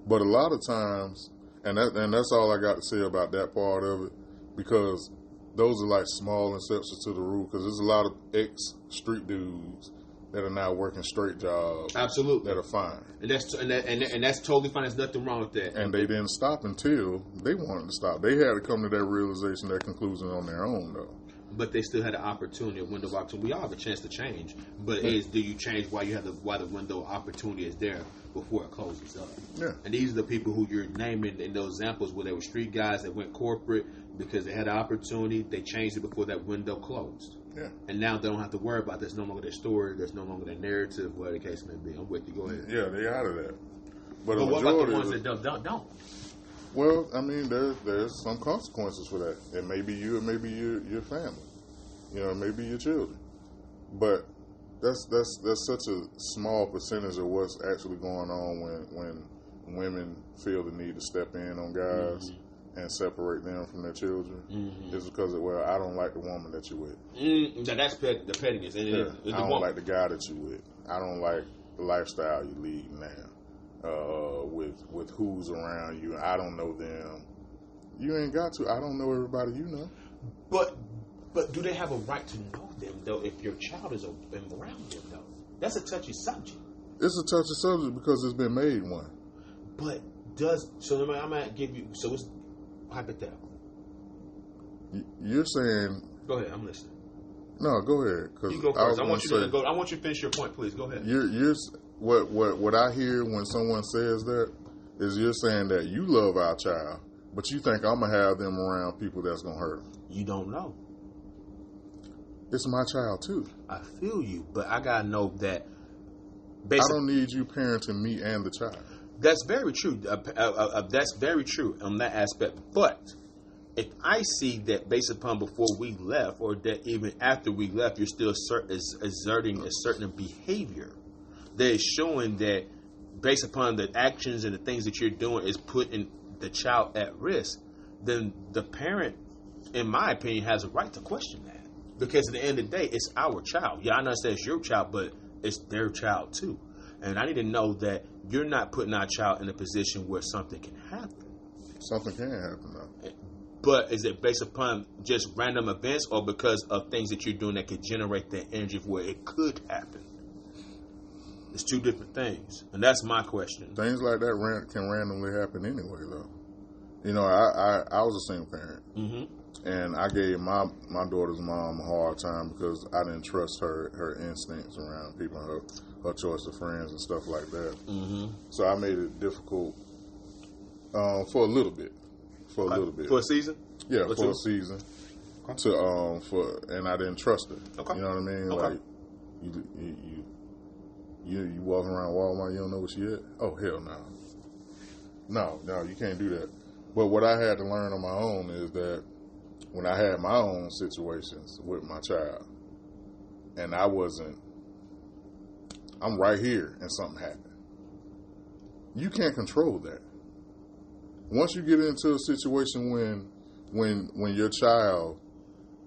But a lot of times, and that's all I got to say about that part of it, because those are like small exceptions to the rule. Because there's a lot of ex-street dudes that are now working straight jobs. Absolutely, that are fine, and that's totally fine. There's nothing wrong with that. And they didn't stop until they wanted to stop. They had to come to that realization, that conclusion on their own, though. But they still had an opportunity, a window of opportunity. We all have a chance to change, but do you change while the window of opportunity is there before it closes up? Yeah. And these are the people who you're naming in those examples where they were street guys that went corporate because they had an opportunity. They changed it before that window closed. Yeah. And now they don't have to worry about there's no longer their story, there's no longer their narrative, whatever the case may be. I'm with you. Go ahead. Yeah, they out of that. But what about the ones that don't? Well, I mean, there's some consequences for that. It may be you, it may be your family. You know, maybe your children. But that's such a small percentage of what's actually going on when women feel the need to step in on guys and separate them from their children. It's because I don't like the woman that you're with. That's the pettiness. I don't like the guy that you're with. I don't like the lifestyle you lead now. With who's around you. I don't know them. You ain't got to. I don't know everybody you know. But do they have a right to know them, though, if your child is around them, though? That's a touchy subject. It's a touchy subject because it's been made one. But I'm going to give you, so it's hypothetical. You're saying... Go ahead, I'm listening. No, go ahead. You go first. I want you to finish your point, please. Go ahead. What I hear when someone says that is you're saying that you love our child, but you think I'm going to have them around people that's going to hurt them. You don't know. It's my child, too. I feel you, but I got to know that... I don't need you parenting me and the child. That's very true. That's very true on that aspect. But if I see that based upon before we left, or that even after we left, you're still exerting a certain behavior that is showing that based upon the actions and the things that you're doing is putting the child at risk, then the parent, in my opinion, has a right to question that. Because at the end of the day, it's our child. Yeah, I understand it's your child, but it's their child too. And I need to know that you're not putting our child in a position where something can happen. Something can happen, though. But is it based upon just random events or because of things that you're doing that could generate that energy where it could happen? It's two different things. And that's my question. Things like that can randomly happen anyway, though. You know, I was a single parent. Mm-hmm. And I gave my daughter's mom a hard time because I didn't trust her instincts around people, her choice of friends and stuff like that. Mm-hmm. So I made it difficult for a little bit. For a season? Yeah, for a season. Okay. And I didn't trust her. Okay. You know what I mean? Okay. Like you walking around Walmart, you don't know where she at? Oh, hell no. No, you can't do that. But what I had to learn on my own is that when I had my own situations with my child, and I'm right here and something happened. You can't control that. Once you get into a situation when your child,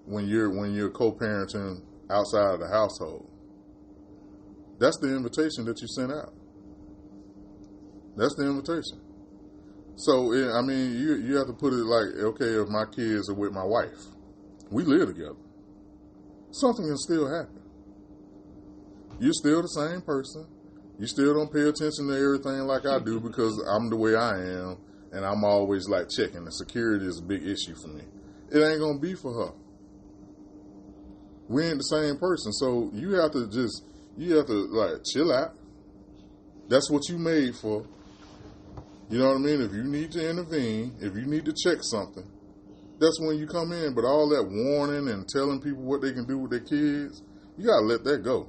when you're co-parenting outside of the household, that's the invitation that you sent out. That's the invitation. So, I mean, you have to put it like, okay, if my kids are with my wife, we live together. Something can still happen. You're still the same person. You still don't pay attention to everything like I do because I'm the way I am, and I'm always like checking. The security is a big issue for me. It ain't going to be for her. We ain't the same person. So you have to like chill out. That's what you made for. You know what I mean? If you need to intervene, if you need to check something, that's when you come in. But all that warning and telling people what they can do with their kids, you gotta let that go,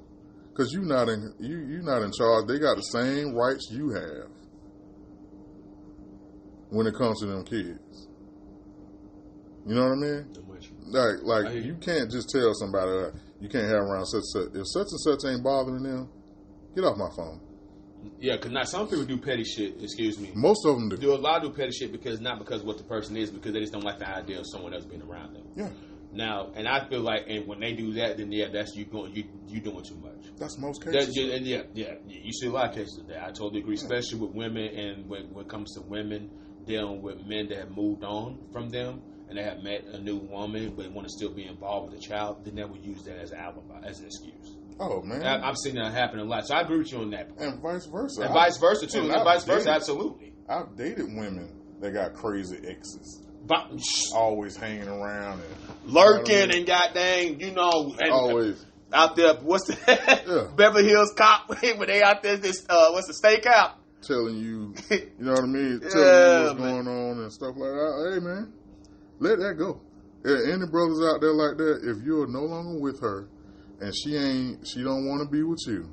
because you're not in charge. They got the same rights you have when it comes to them kids. You know what I mean? Like you can't just tell somebody you can't have around such and such. If such and such ain't bothering them, get off my phone. Yeah, because not some people do petty shit. Excuse me. Most of them Do a lot do petty shit because not because of what the person is, because they just don't like the idea of someone else being around them. Yeah. Now, and I feel like, and when they do that, then yeah, that's you doing too much. That's most cases. And you see a lot of cases of that. I totally agree, especially with women, and when it comes to women dealing with men that have moved on from them and they have met a new woman but want to still be involved with the child, then they would use that as an alibi, as an excuse. Oh man, I've seen that happen a lot. So I agree with you on that. And vice versa. And vice versa too. And vice versa, absolutely. I've dated women that got crazy exes. But, always hanging around and lurking, you know, and goddamn, you know, and always out there. What's the Beverly Hills Cop when they out there? This what's the stakeout? Telling you, you know what I mean? Telling you what's going on and stuff like that. Hey man, let that go. Any brothers out there like that, if you're no longer with her and she don't want to be with you,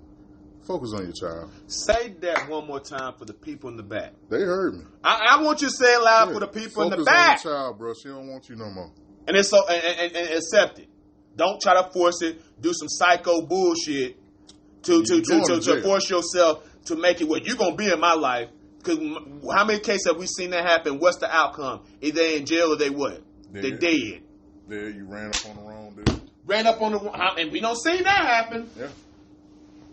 focus on your child. Say that one more time for the people in the back. They heard me. I want you to say it loud for the people in the back. Focus on your child, bro. She don't want you no more. And it's so and accept it. Don't try to force it. Do some psycho bullshit to force yourself to make it what you're gonna be in my life. Because how many cases have we seen that happen? What's the outcome? Either they in jail or they what? They dead. There, you ran up on the wrong dude. Ran up on the and we don't see that happen. Yeah.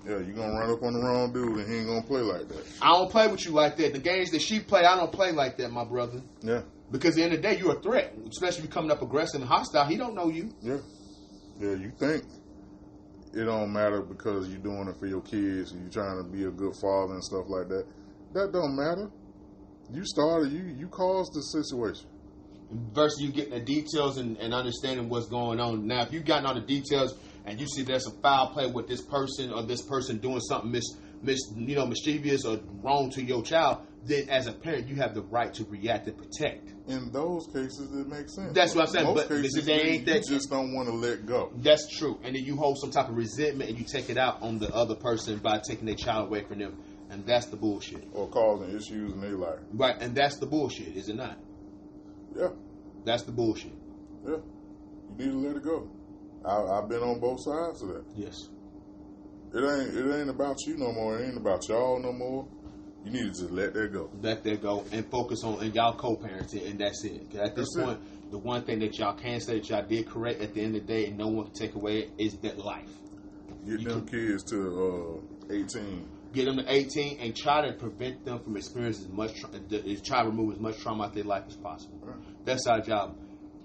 Yeah, you gonna run up on the wrong dude and he ain't gonna play like that. I don't play with you like that. The games that she play, I don't play like that, my brother. Yeah. Because at the end of the day, you're a threat. Especially if you're coming up aggressive and hostile. He don't know you. Yeah. Yeah, you think it don't matter because you're doing it for your kids and you're trying to be a good father and stuff like that. That don't matter. You started, you caused the situation. Versus you getting the details and understanding what's going on. Now, if you've gotten all the details and you see there's some foul play with this person or this person doing something mischievous or wrong to your child, then as a parent, you have the right to react and protect. In those cases, it makes sense. That's what I'm saying. Most but cases, you just don't want to let go. That's true. And then you hold some type of resentment and you take it out on the other person by taking their child away from them. And that's the bullshit. Or causing issues in their life. Right. And that's the bullshit, is it not? Yeah. That's the bullshit. Yeah. You need to let it go. I've been on both sides of that. Yes. It ain't about you no more. It ain't about y'all no more. You need to just let that go. Let that go and focus on, and y'all co-parenting, and that's it. Because at this point, the one thing that y'all can say that y'all did correct at the end of the day and no one can take away is that life. Get them kids to 18. Get them to 18 and try to prevent them from experiencing try to remove as much trauma out of their life as possible. Right. That's our job.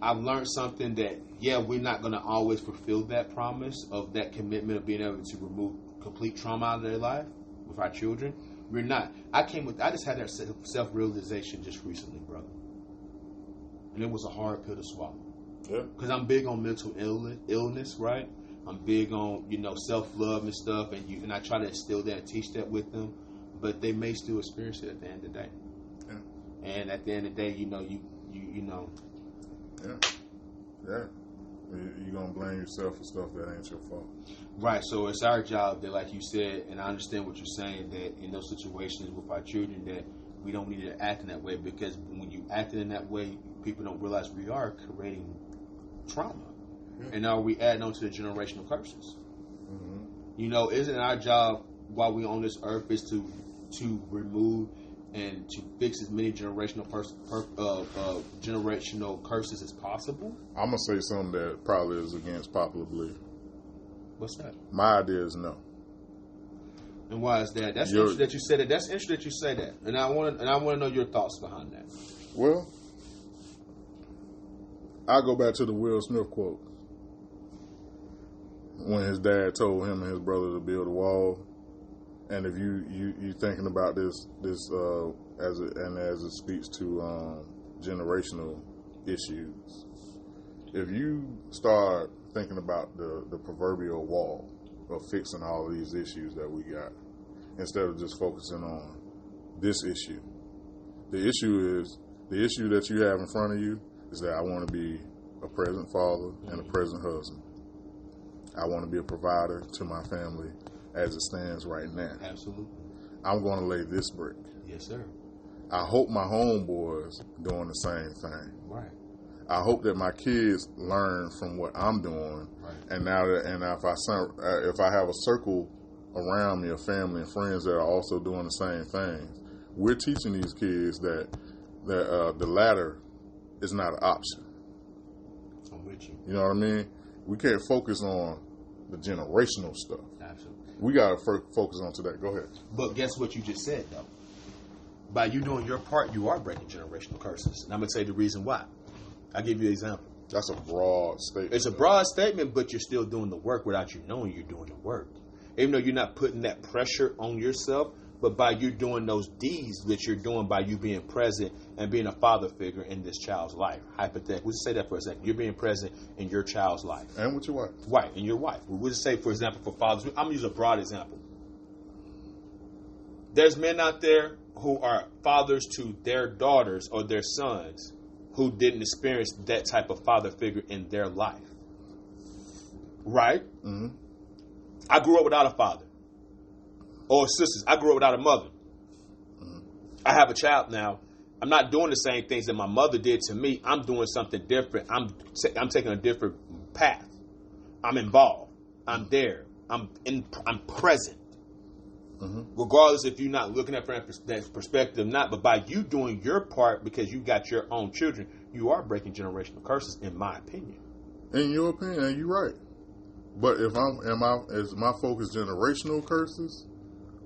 I've learned something that, we're not going to always fulfill that promise of that commitment of being able to remove complete trauma out of their life with our children. We're not. I just had that self-realization just recently, brother. And it was a hard pill to swallow. Yeah. Because I'm big on mental illness, right? I'm big on, self-love and stuff, and I try to instill that and teach that with them, but they may still experience it at the end of the day. Yeah. And at the end of the day, you know. Yeah. Yeah. You're going to blame yourself for stuff that ain't your fault. Right. So it's our job that, like you said, and I understand what you're saying, that in those situations with our children, that we don't need to act in that way, because when you act in that way, people don't realize we are creating trauma. And are we adding on to the generational curses? Mm-hmm. Isn't our job while we're on this earth is to remove and to fix as many generational curses as possible? I'm going to say something that probably is against popular belief. What's that? My idea is no. And why is that? That's interesting that you say that. That's interesting that you say that. And I want to know your thoughts behind that. Well, I go back to the Will Smith quote. When his dad told him and his brother to build a wall, and if you thinking about this as it speaks to generational issues, if you start thinking about the proverbial wall of fixing all of these issues that we got, instead of just focusing on this issue, the issue that you have in front of you is that I want to be a present father and a present husband. I want to be a provider to my family as it stands right now. Absolutely. I'm going to lay this brick. Yes, sir. I hope my homeboys doing the same thing. Right. I hope that my kids learn from what I'm doing. Right. And if I have a circle around me, a family and friends that are also doing the same things. We're teaching these kids that the latter is not an option. I'm with you. You know what I mean? We can't focus on the generational stuff. Absolutely. We got to focus on today. Go ahead. But guess what you just said, though? By you doing your part, you are breaking generational curses. And I'm going to tell you the reason why. I'll give you an example. That's a broad statement. It's a broad statement, but you're still doing the work without you knowing you're doing the work. Even though you're not putting that pressure on yourself, but by you doing those deeds that you're doing by you being present and being a father figure in this child's life. Hypothetically, we'll just say that for a second. You're being present in your child's life. And with your wife. Right, and your wife. We'll just say, for example, for fathers, I'm going to use a broad example. There's men out there who are fathers to their daughters or their sons who didn't experience that type of father figure in their life. Right? Mm-hmm. I grew up without a father. Or sisters. I grew up without a mother. Mm-hmm. I have a child now. I'm not doing the same things that my mother did to me. I'm doing something different. I'm taking a different path. I'm involved. I'm there. I'm present. Mm-hmm. Regardless if you're not looking at that perspective or not, but by you doing your part because you got your own children, you are breaking generational curses, in my opinion. In your opinion, you're right. But if is my focus generational curses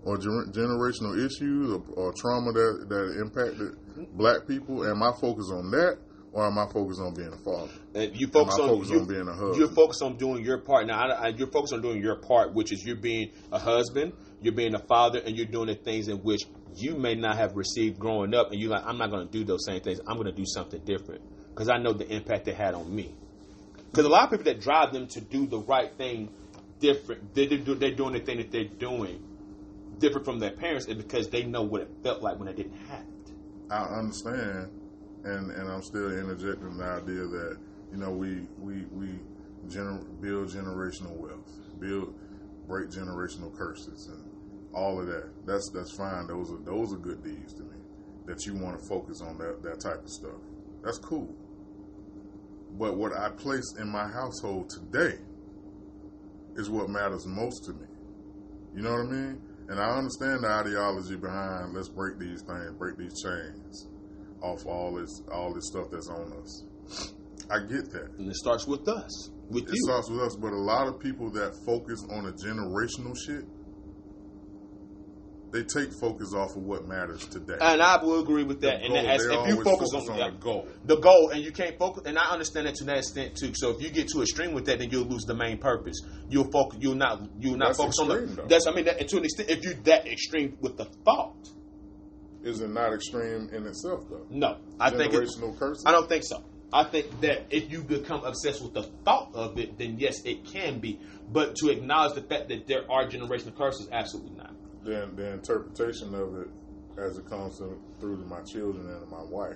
or generational issues or trauma that impacted black people? Am I focused on that, or am I focused on being a father? You focus on being a husband. You're focused on doing your part. Now, you're focused on doing your part, which is you're being a husband, you're being a father, and you're doing the things in which you may not have received growing up. And you're like, I'm not going to do those same things. I'm going to do something different because I know the impact they had on me. Because a lot of people that drive them to do the right thing different, they're doing the thing that they're doing different from their parents, is because they know what it felt like when they didn't have it. I understand, and I'm still interjecting the idea that, you know, we build generational wealth, break generational curses, and all of that. That's fine. Those are good deeds to me. That you want to focus on that type of stuff. That's cool. But what I place in my household today is what matters most to me. You know what I mean? And I understand the ideology behind let's break these things, break these chains off all this stuff that's on us. I get that. And it starts with us, with you. It starts with us, but a lot of people that focus on the generational shit, they take focus off of what matters today. And I will agree with that. If you focus on the goal, and you can't focus, and I understand that to that extent too. So if you get too extreme with that, then you'll lose the main purpose. You'll not focus on the. That's, I mean, that, to an extent, if you're that extreme with the thought, is it not extreme in itself though? No, I think generational curses. I don't think so. I think that if you become obsessed with the thought of it, then yes, it can be. But to acknowledge the fact that there are generational curses, absolutely not. Then the interpretation of it as it comes through to my children and my wife,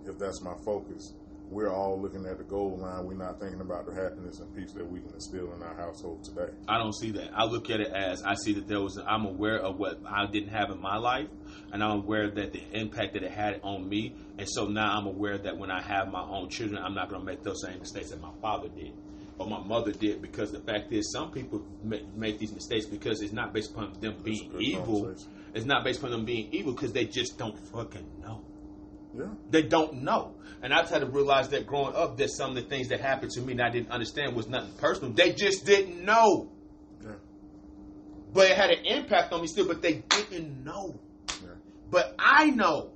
if that's my focus, we're all looking at the goal line. We're not thinking about the happiness and peace that we can instill in our household today. I don't see that. I look at it as I see that I'm aware of what I didn't have in my life, and I'm aware that the impact that it had on me. And so now I'm aware that when I have my own children, I'm not going to make those same mistakes that my father did or my mother did, because the fact is some people make these mistakes because it's not based upon them being evil. It's not based upon them being evil because they just don't fucking know. Yeah. They don't know. And I've had to realize that growing up, that some of the things that happened to me and I didn't understand was nothing personal. They just didn't know. Yeah. But it had an impact on me still, but they didn't know. Yeah. But I know.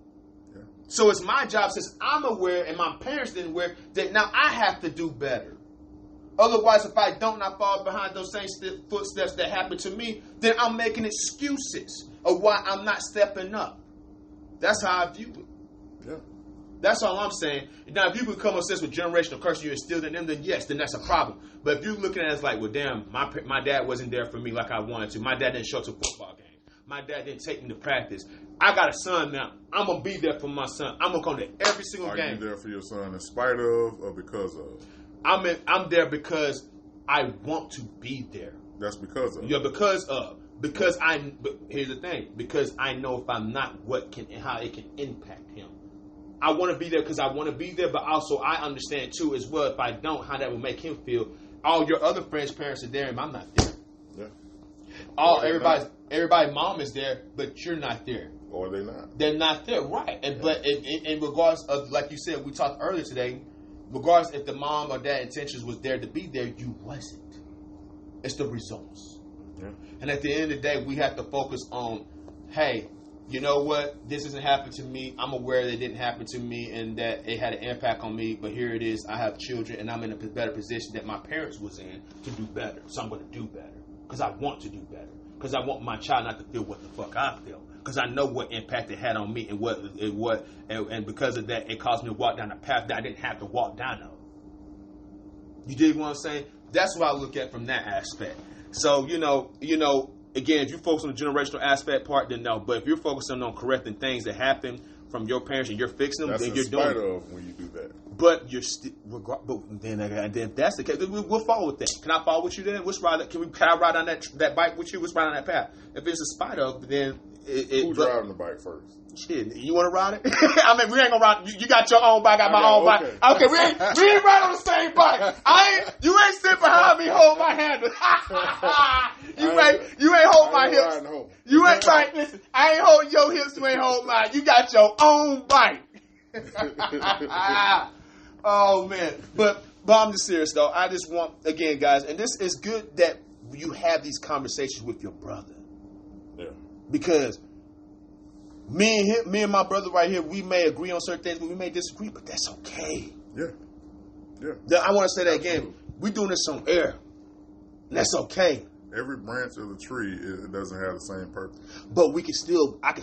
Yeah. So it's my job, since I'm aware and my parents didn't aware, that now I have to do better. Otherwise, if I don't, I fall behind those same footsteps that happened to me, then I'm making excuses of why I'm not stepping up. That's how I view it. Yeah. That's all I'm saying. Now, if you become obsessed with generational curse, you instilled in them, then yes, then that's a problem. But if you're looking at it as like, well, damn, my dad wasn't there for me like I wanted to. My dad didn't show up to football games. My dad didn't take me to practice. I got a son now. I'm going to be there for my son. I'm going to come to every single game. Are you there for your son in spite of or because of? I'm there because I want to be there. That's because of. Yeah, because of. Because but here's the thing. Because I know if I'm not, how it can impact him. I want to be there because I want to be there, but also I understand too as well, if I don't, how that will make him feel. All your other friends' parents are there and I'm not there. Yeah. everybody's mom is there, but you're not there. Or they're not. They're not there, right? And but in regards of, like you said, we talked earlier today. Regardless if the mom or dad intentions was there to be there, you wasn't. It's the results. Yeah. And at the end of the day, we have to focus on, hey, you know what? This isn't happening to me. I'm aware that it didn't happen to me and that it had an impact on me. But here it is. I have children, and I'm in a better position that my parents was in to do better. So I'm going to do better because I want to do better. Because I want my child not to feel what the fuck I feel. Because I know what impact it had on me and because of that, it caused me to walk down a path that I didn't have to walk down on. You dig what I'm saying? That's what I look at from that aspect. So, you know, again, if you focus on the generational aspect part, then no. But if you're focusing on correcting things that happen from your parents and you're fixing them, then you're doing it. That's in spite of when you do that. But you're still, but then if that's the case, we'll follow with that. Can I follow with you then? Can I ride on that bike with you? Let's ride on that path. If it's in spite of, then who's driving the bike first? Shit, you want to ride it? I mean, we ain't gonna ride. You got your own bike, I got my own bike. Okay, we ain't riding on the same bike. You ain't sitting behind me, hold my handle. You ain't hold my hips. You ain't right. Listen, I ain't holding your hips. You ain't holding mine. You got your own bike. Oh man, but I'm just serious though. I just want, again, guys, and this is good that you have these conversations with your brother. Yeah. Because me and my brother right here, we may agree on certain things, but we may disagree. But that's okay. Yeah. Yeah. I want to say that again. We doing this on air. That's okay. Every branch of the tree, it doesn't have the same purpose. But I can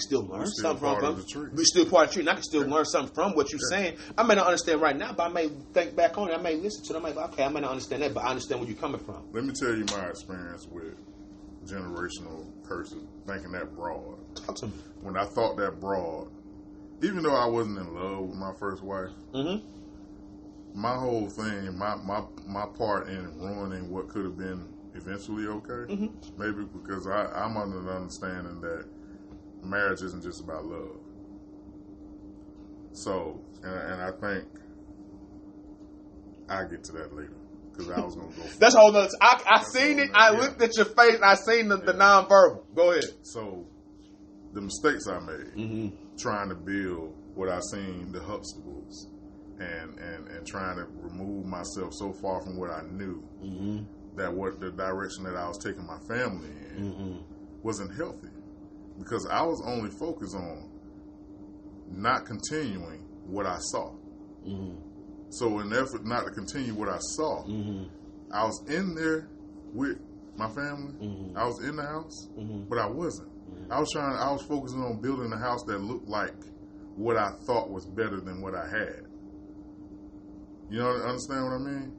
still learn something from the tree. We're still part of the tree, and I can still learn something from what you're saying. I may not understand right now, but I may think back on it. I may listen to it. I may be okay, I may not understand that, but I understand where you're coming from. Let me tell you my experience with generational curses, thinking that broad. Talk to me.3When I thought that broad, even though I wasn't in love with my first wife, my whole thing, my part in ruining what could have been eventually okay, maybe because I'm under the understanding that marriage isn't just about love. So, and I think I'll get to that later because I was going to go. That's a whole nother. I seen it. I looked at your face. And I seen the nonverbal. Go ahead. So, the mistakes I made trying to build what I seen the Huxtables and trying to remove myself so far from what I knew that what the direction that I was taking my family in wasn't healthy because I was only focused on not continuing what I saw. So in an effort not to continue what I saw, I was in there with my family. I was in the house, but I wasn't. I was focusing on building a house that looked like what I thought was better than what I had. You know, understand what I mean?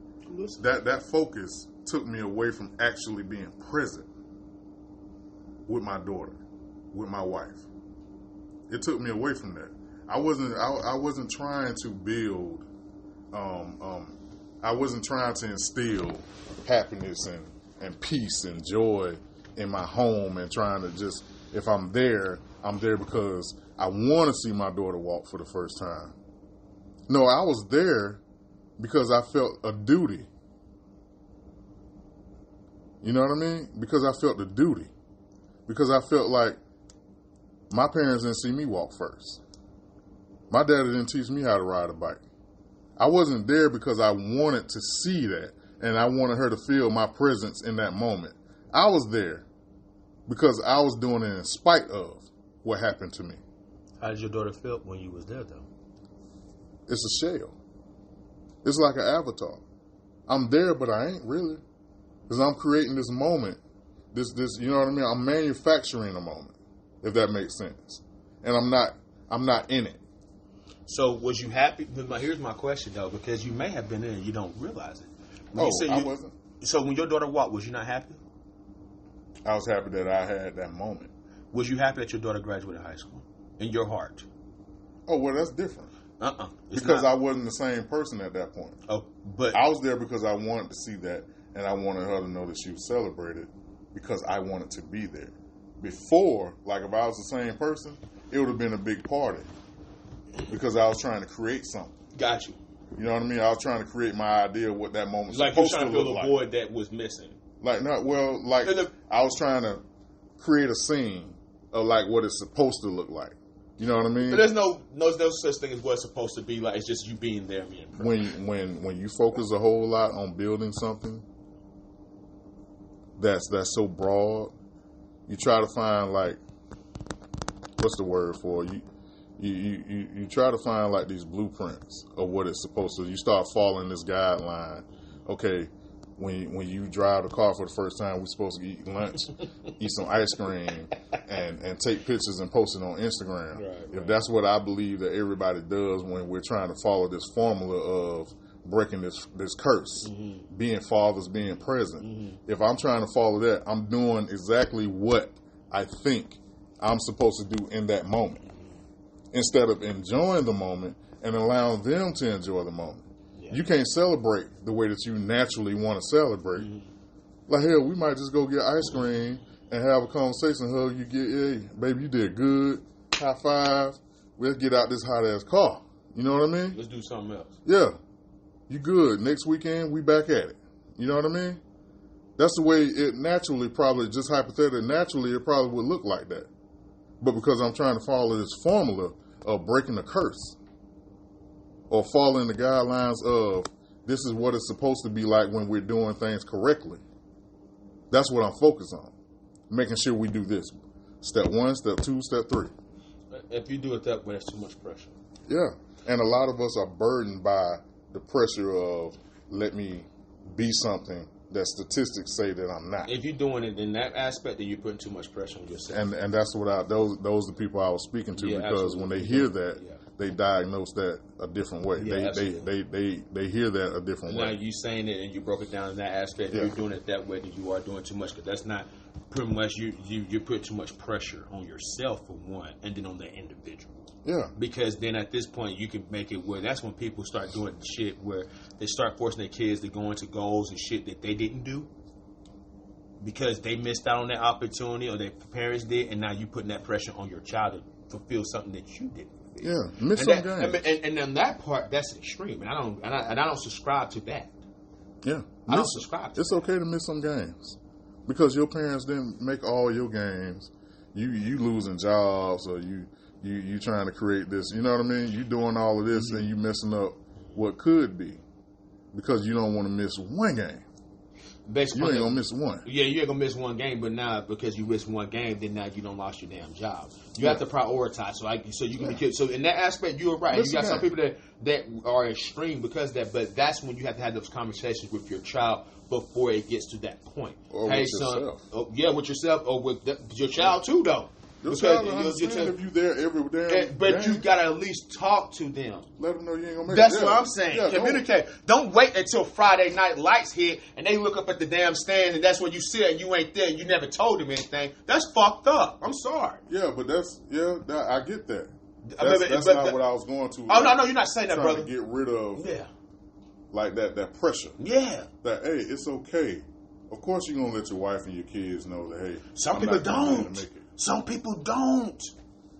That focus took me away from actually being present with my daughter, with my wife. It took me away from that. I wasn't trying to build. I wasn't trying to instill happiness and peace and joy in my home and trying to just, if I'm there because I want to see my daughter walk for the first time. No, I was there because I felt a duty. You know what I mean? Because I felt the duty. Because I felt like my parents didn't see me walk first. My daddy didn't teach me how to ride a bike. I wasn't there because I wanted to see that and I wanted her to feel my presence in that moment. I was there because I was doing it in spite of what happened to me. How did your daughter feel when you was there, though? It's a shell. It's like an avatar. I'm there, but I ain't really. Because I'm creating this moment. This, you know what I mean? I'm manufacturing a moment, if that makes sense. And I'm not in it. So was you happy? Here's my question, though, because you may have been in and you don't realize it. I wasn't. So when your daughter walked, was you not happy? I was happy that I had that moment. Was you happy that your daughter graduated high school? In your heart? Oh, well, that's different. Because I wasn't the same person at that point. Oh, but I was there because I wanted to see that, and I wanted her to know that she was celebrated because I wanted to be there. Before, like if I was the same person, it would have been a big party because I was trying to create something. Got you. You know what I mean? I was trying to create my idea of what that moment was like supposed to look like. Like you're trying to fill the void that was missing. I was trying to create a scene of like what it's supposed to look like. You know what I mean? But there's no such thing as what it's supposed to be like. It's just you being there, being present. When you focus a whole lot on building something that's so broad, you try to find like, what's the word for it? You try to find like these blueprints of what it's supposed to. You start following this guideline. Okay, when you drive the car for the first time, we're supposed to eat lunch, eat some ice cream, and take pictures and post it on Instagram. Right. If that's what I believe that everybody does when we're trying to follow this formula of breaking this curse, being fathers, being present. If I'm trying to follow that, I'm doing exactly what I think I'm supposed to do in that moment, instead of enjoying the moment and allowing them to enjoy the moment. Yeah. You can't celebrate the way that you naturally want to celebrate. Like, hell, we might just go get ice cream and have a conversation, hug you, hey, baby, you did good, high five, let's get out this hot ass car. You know what I mean? Let's do something else. Yeah. You good. Next weekend, we back at it. You know what I mean? That's the way it naturally, probably, just hypothetically, naturally, it probably would look like that. But because I'm trying to follow this formula of breaking the curse or following the guidelines of this is what it's supposed to be like when we're doing things correctly, that's what I'm focused on. Making sure we do this. Step 1, step 2, step 3. If you do it that way, that's too much pressure. Yeah. And a lot of us are burdened by the pressure of let me be something that statistics say that I'm not. If you're doing it in that aspect, then you're putting too much pressure on yourself. And that's what those are the people I was speaking to, because absolutely. When they hear that, they diagnose that a different way. Yeah, they hear that a different way. Now you saying it and you broke it down in that aspect. If you're doing it that way, then you are doing too much, because that's not pretty much you put too much pressure on yourself for one, and then on the individual. Yeah. Because then at this point you can make it where that's when people start doing shit where they start forcing their kids to go into goals and shit that they didn't do because they missed out on that opportunity or their parents did, and now you putting that pressure on your child to fulfill something that you didn't fulfill. Yeah, miss some games. And then that part, that's extreme, and I don't subscribe to that. Yeah, I don't subscribe to it's okay to miss some games because your parents didn't make all your games. You losing jobs, or you trying to create this, you know what I mean? You doing all of this and you messing up what could be because you don't want to miss one game. Basically, you ain't going to miss one. Yeah, you ain't going to miss one game, but now because you missed one game, then now you don't lost your damn job. You have to prioritize. So you can be, so in that aspect, you're right. You got some people that are extreme because of that, but that's when you have to have those conversations with your child before it gets to that point. Or hey, with yourself. Son, with yourself or with your child too, though. Your child understand if you there every damn but game. you gotta at least talk to them. Let them know you ain't gonna make That's it. That's what I'm saying. Yeah, communicate. Don't wait until Friday night lights hit and they look up at the damn stand and that's when you sit and you ain't there and you never told them anything. That's fucked up. I'm sorry. Yeah, but I get that. That's not what I was going to. Oh, no, you're not saying that, brother. To get rid of like that pressure. Yeah. That, hey, it's okay. Of course you're gonna let your wife and your kids know that, hey, some people don't. Some people don't.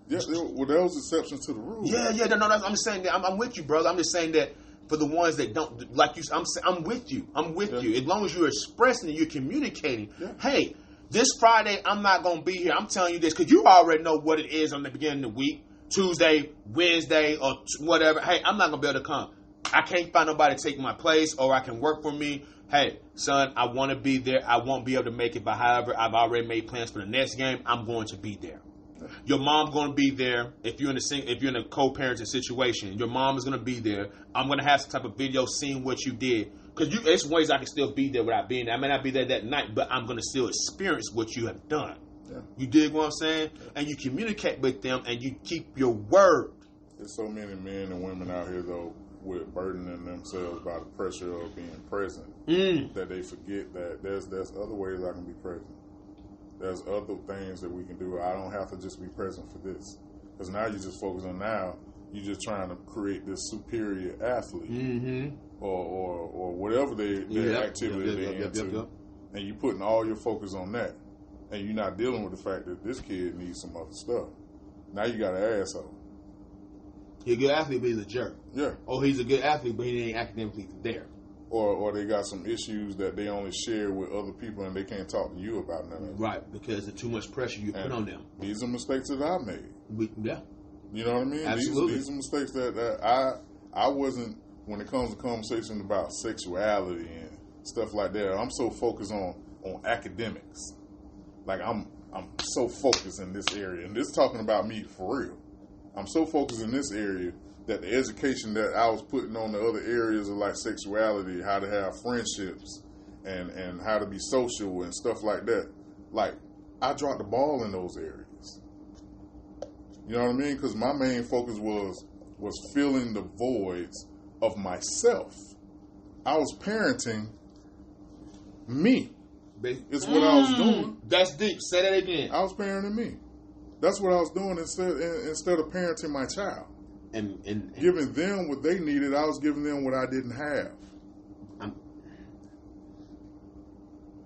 Yeah, well, there was exceptions to the rule. Yeah. No, I'm saying that I'm with you, brother. I'm just saying that for the ones that don't, like you, I'm with you. I'm with you. As long as you're expressing and you're communicating. Yeah. Hey, this Friday I'm not gonna be here. I'm telling you this because you already know what it is on the beginning of the week, Tuesday, Wednesday, or whatever. Hey, I'm not gonna be able to come. I can't find nobody to take my place, or I can work for me. Hey, son, I want to be there. I won't be able to make it, but however, I've already made plans for the next game. I'm going to be there. Your mom's going to be there. If you're in a co-parenting situation, your mom is going to be there. I'm going to have some type of video seeing what you did, because there's ways I can still be there without being there. I may not be there that night, but I'm going to still experience what you have done. Yeah. You dig what I'm saying? Yeah. And you communicate with them, and you keep your word. There's so many men and women out here though, with burdening themselves by the pressure of being present, that they forget that there's other ways I can be present. There's other things that we can do. I don't have to just be present for this. Because now you just focus on you're just trying to create this superior athlete or whatever their activity they're into. And you're putting all your focus on that. And you're not dealing with the fact that this kid needs some other stuff. Now you got an asshole. He's a good athlete, but he's a jerk. Yeah. Or he's a good athlete, but he ain't academically there. or they got some issues that they only share with other people and they can't talk to you about none of it. Right, because of too much pressure you put on them. These are mistakes that I made. Yeah. You know what I mean? Absolutely. These are mistakes that I wasn't, when it comes to conversation about sexuality and stuff like that, I'm so focused on academics. Like I'm so focused in this area. And this is talking about me for real. I'm so focused in this area that the education that I was putting on the other areas of like sexuality, how to have friendships and how to be social and stuff like that, like I dropped the ball in those areas. You know what I mean? Because my main focus was filling the voids of myself. I was parenting me. It's what I was doing. That's deep. Say that again. I was parenting me. That's what I was doing instead of parenting my child. And giving them what they needed, I was giving them what I didn't have.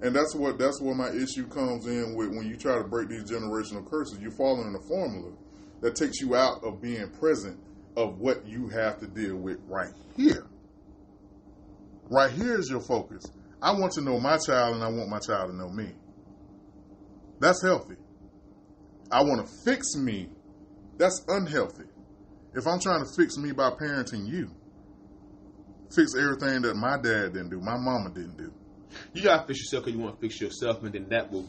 And that's where my issue comes in with when you try to break these generational curses. You're following a formula that takes you out of being present of what you have to deal with right here. Right here is your focus. I want to know my child and I want my child to know me. That's healthy. I want to fix me. That's unhealthy. If I'm trying to fix me by parenting you, fix everything that my dad didn't do, my mama didn't do. You gotta fix yourself because you want to fix yourself, and then that will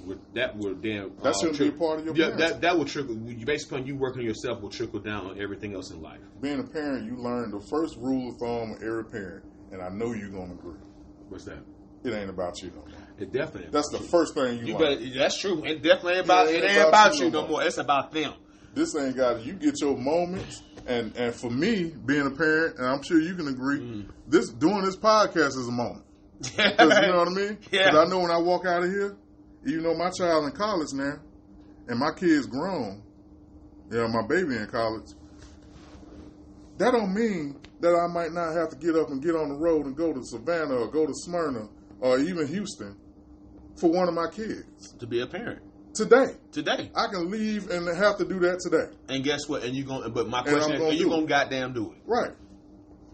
then that shouldn't be a part of your parenting. That will trickle. Based upon you working on yourself, will trickle down on everything else in life. Being a parent, you learn the first rule of thumb of every parent, and I know you're gonna agree. What's that? It ain't about you no more. It definitely. That's the first thing you learn. That's true. It definitely ain't about. It ain't about you no more. It's about them. This ain't got. You get your moments, and for me, being a parent, and I'm sure you can agree, doing this podcast is a moment. Because you know what I mean? Yeah. Because I know when I walk out of here, even though my child in college now, and my kid's grown, my baby in college, that don't mean that I might not have to get up and get on the road and go to Savannah or go to Smyrna or even Houston for one of my kids. To be a parent. Today. I can leave and have to do that today. And guess what? And you going but my question is, you gonna goddamn do it. Right.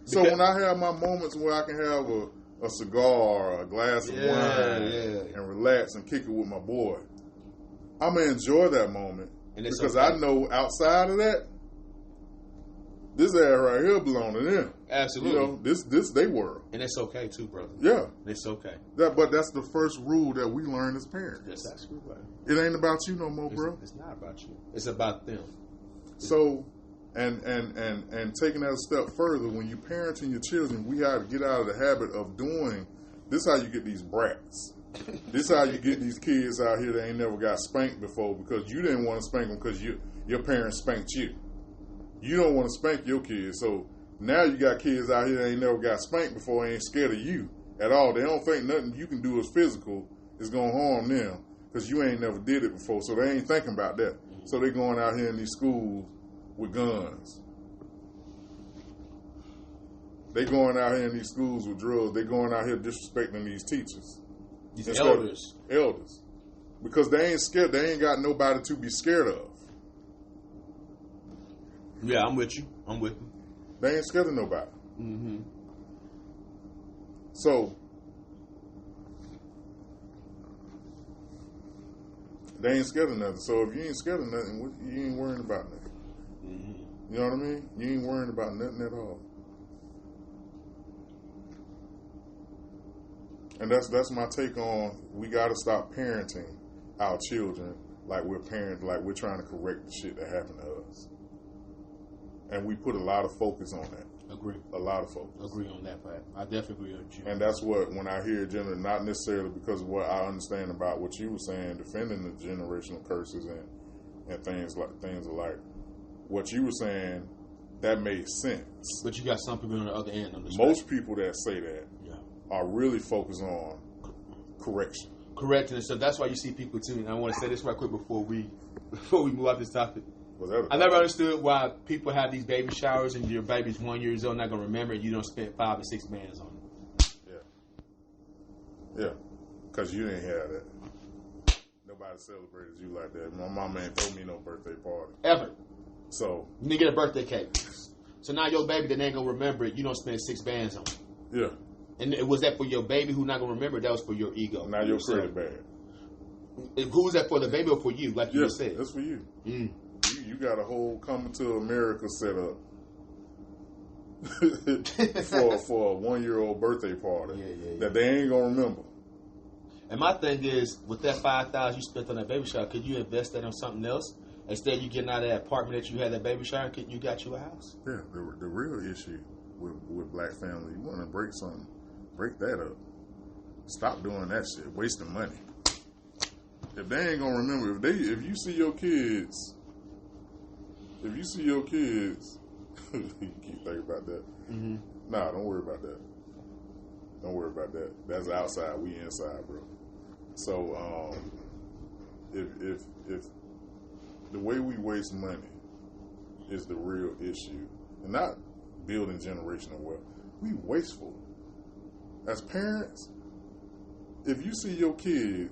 So when I have my moments where I can have a cigar or a glass of wine and relax and kick it with my boy, I'm going to enjoy that moment because I know outside of that, this ass right here belong to them. Absolutely. This they world. And it's okay too, brother. Yeah. It's okay. But that's the first rule that we learn as parents. Yes, that's true, right. It ain't about you no more, bro. It's not about you. It's about them. So... And taking that a step further, when you parenting your children, we have to get out of the habit of doing. This is how you get these brats. This is how you get these kids out here that ain't never got spanked before because you didn't want to spank them because your parents spanked you. You don't want to spank your kids, so now you got kids out here that ain't never got spanked before, ain't scared of you at all. They don't think nothing you can do is physical is gonna harm them because you ain't never did it before, so they ain't thinking about that. So they going out here in these schools with guns. They going out here in these schools with drugs. They going out here disrespecting these teachers. These elders. Because they ain't scared. They ain't got nobody to be scared of. Yeah, I'm with you. They ain't scared of nobody. Mm-hmm. So, they ain't scared of nothing. So if you ain't scared of nothing, you ain't worrying about nothing. You know what I mean? You ain't worrying about nothing at all. And that's my take on we got to stop parenting our children like we're trying to correct the shit that happened to us. And we put a lot of focus on that. Agree. A lot of focus. Agree on that part. I definitely agree with you. And that's what, when I hear not necessarily because of what I understand about what you were saying, defending the generational curses and things like what you were saying, that made sense. But you got some people on the other end. Most people that say that are really focused on correction. Correcting and stuff. That's why you see people too. And I want to say this right quick before we move off this topic. I never understood why people have these baby showers and your baby's 1 year old not going to remember and you don't spend 5 or 6 bands on them. Yeah. Because you didn't have that. Nobody celebrated you like that. My mama ain't throw me no birthday party. Ever. So. You didn't get a birthday cake. So now your baby that ain't going to remember it, you don't spend 6 bands on it. Yeah. And was that for your baby who not gonna remember? That was for your ego. Now your credit bad. Who was that for, the baby or for you? Like you just said, that's for you. You got a whole Coming to America set up for a 1-year-old birthday party that they ain't gonna remember. And my thing is, with that $5,000 you spent on that baby shower, could you invest that on something else? Instead, you getting out of that apartment that you had that baby shower, could you got you a house? Yeah, the real issue with black family, you want to break something, break that up. Stop doing that shit, wasting money. If they ain't gonna remember, if you see your kids, you keep thinking about that. Mm-hmm. Nah, don't worry about that. Don't worry about that. That's outside. We inside, bro. So, if the way we waste money is the real issue, and not building generational wealth, we wasteful. As parents, if you see your kid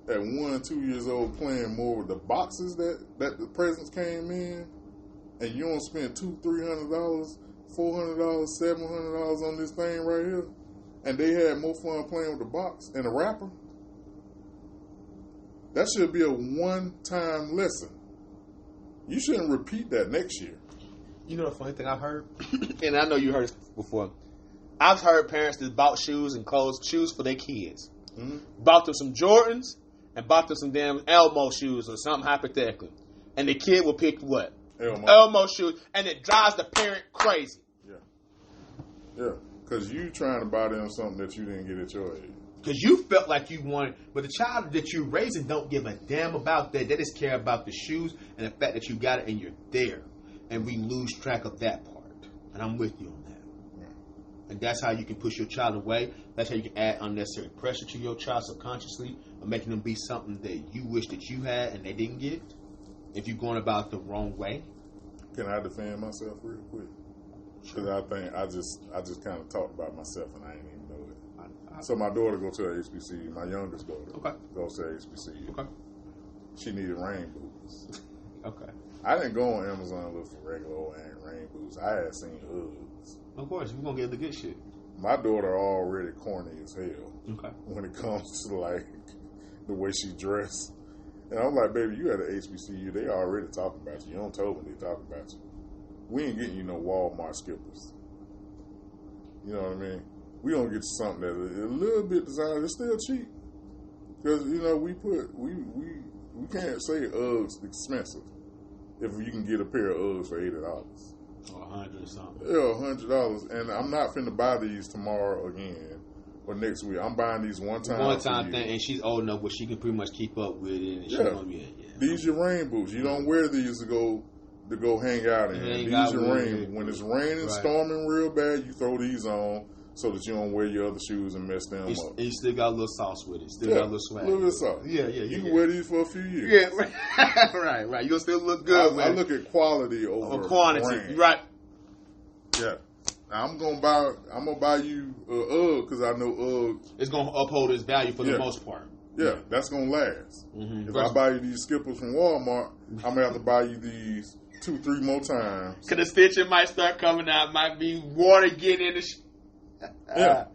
at 1, 2 years old playing more with the boxes that the presents came in, and you don't spend $200, $300, $400, $700 on this thing right here, and they had more fun playing with the box and the wrapper, that should be a one-time lesson. You shouldn't repeat that next year. You know the funny thing I've heard, and I know you heard this before. I've heard parents that bought shoes and clothes, shoes for their kids. Mm-hmm. Bought them some Jordans and bought them some damn Elmo shoes or something hypothetically. And the kid will pick what? Elmo shoes. And it drives the parent crazy. Yeah, because you trying to buy them something that you didn't get at your age. Because you felt like you wanted, but the child that you're raising don't give a damn about that. They just care about the shoes and the fact that you got it and you're there. And we lose track of that part. And I'm with you on that. Yeah. And that's how you can push your child away. That's how you can add unnecessary pressure to your child subconsciously, or making them be something that you wish that you had and they didn't get. If you're going about the wrong way. Can I defend myself real quick? Because I think I just kind of talked about myself and I didn't even know it. So my daughter goes to a HBCU. My youngest daughter goes to a HBCU. Okay. She needed rain boots. Okay. I didn't go on Amazon and look for regular old rain boots. I had seen Uggs. Of course, we're going to get the good shit. My daughter already corny as hell. Okay. When it comes to like the way she dressed. And I'm like, baby, you at an HBCU. They already talking about you. You don't tell them they talking about you. We ain't getting you no Walmart skippers. You know what I mean? We don't get something that a little bit designed. It's still cheap. Because, you know, we can't say Uggs expensive if you can get a pair of Uggs for $80. Or $100 or something. Yeah, $100. And I'm not finna buy these tomorrow again or next week. I'm buying these one time thing, and she's old enough where she can pretty much keep up with it. And These your rain boots. You don't wear these to go hang out in. These your rain. When it's raining, storming real bad, you throw these on so that you don't wear your other shoes and mess them up. And you still got a little sauce with it. Still got a little swag. A little bit of sauce. Yeah. You can wear these for a few years. Yeah, right. You'll still look good. I look at quality over quantity. Brand. Right. Yeah. I'm gonna buy you UGG because I know UGG. It's gonna uphold its value for the most part. Yeah, that's gonna last. Mm-hmm. If I buy you these Skippers from Walmart, I'm gonna have to buy you these 2-3 more times. Cause the stitching might start coming out, might be water getting in the. Yeah.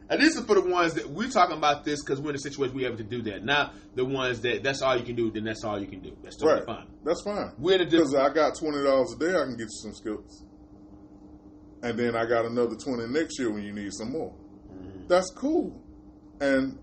And this is for the ones that we're talking about this because we're in a situation we're able to do that. Now, the ones that's all you can do, then that's all you can do. That's totally fine. That's fine. Because I got $20 a day, I can get you some Skippers. And then I got another 20 next year when you need some more. Mm-hmm. That's cool. And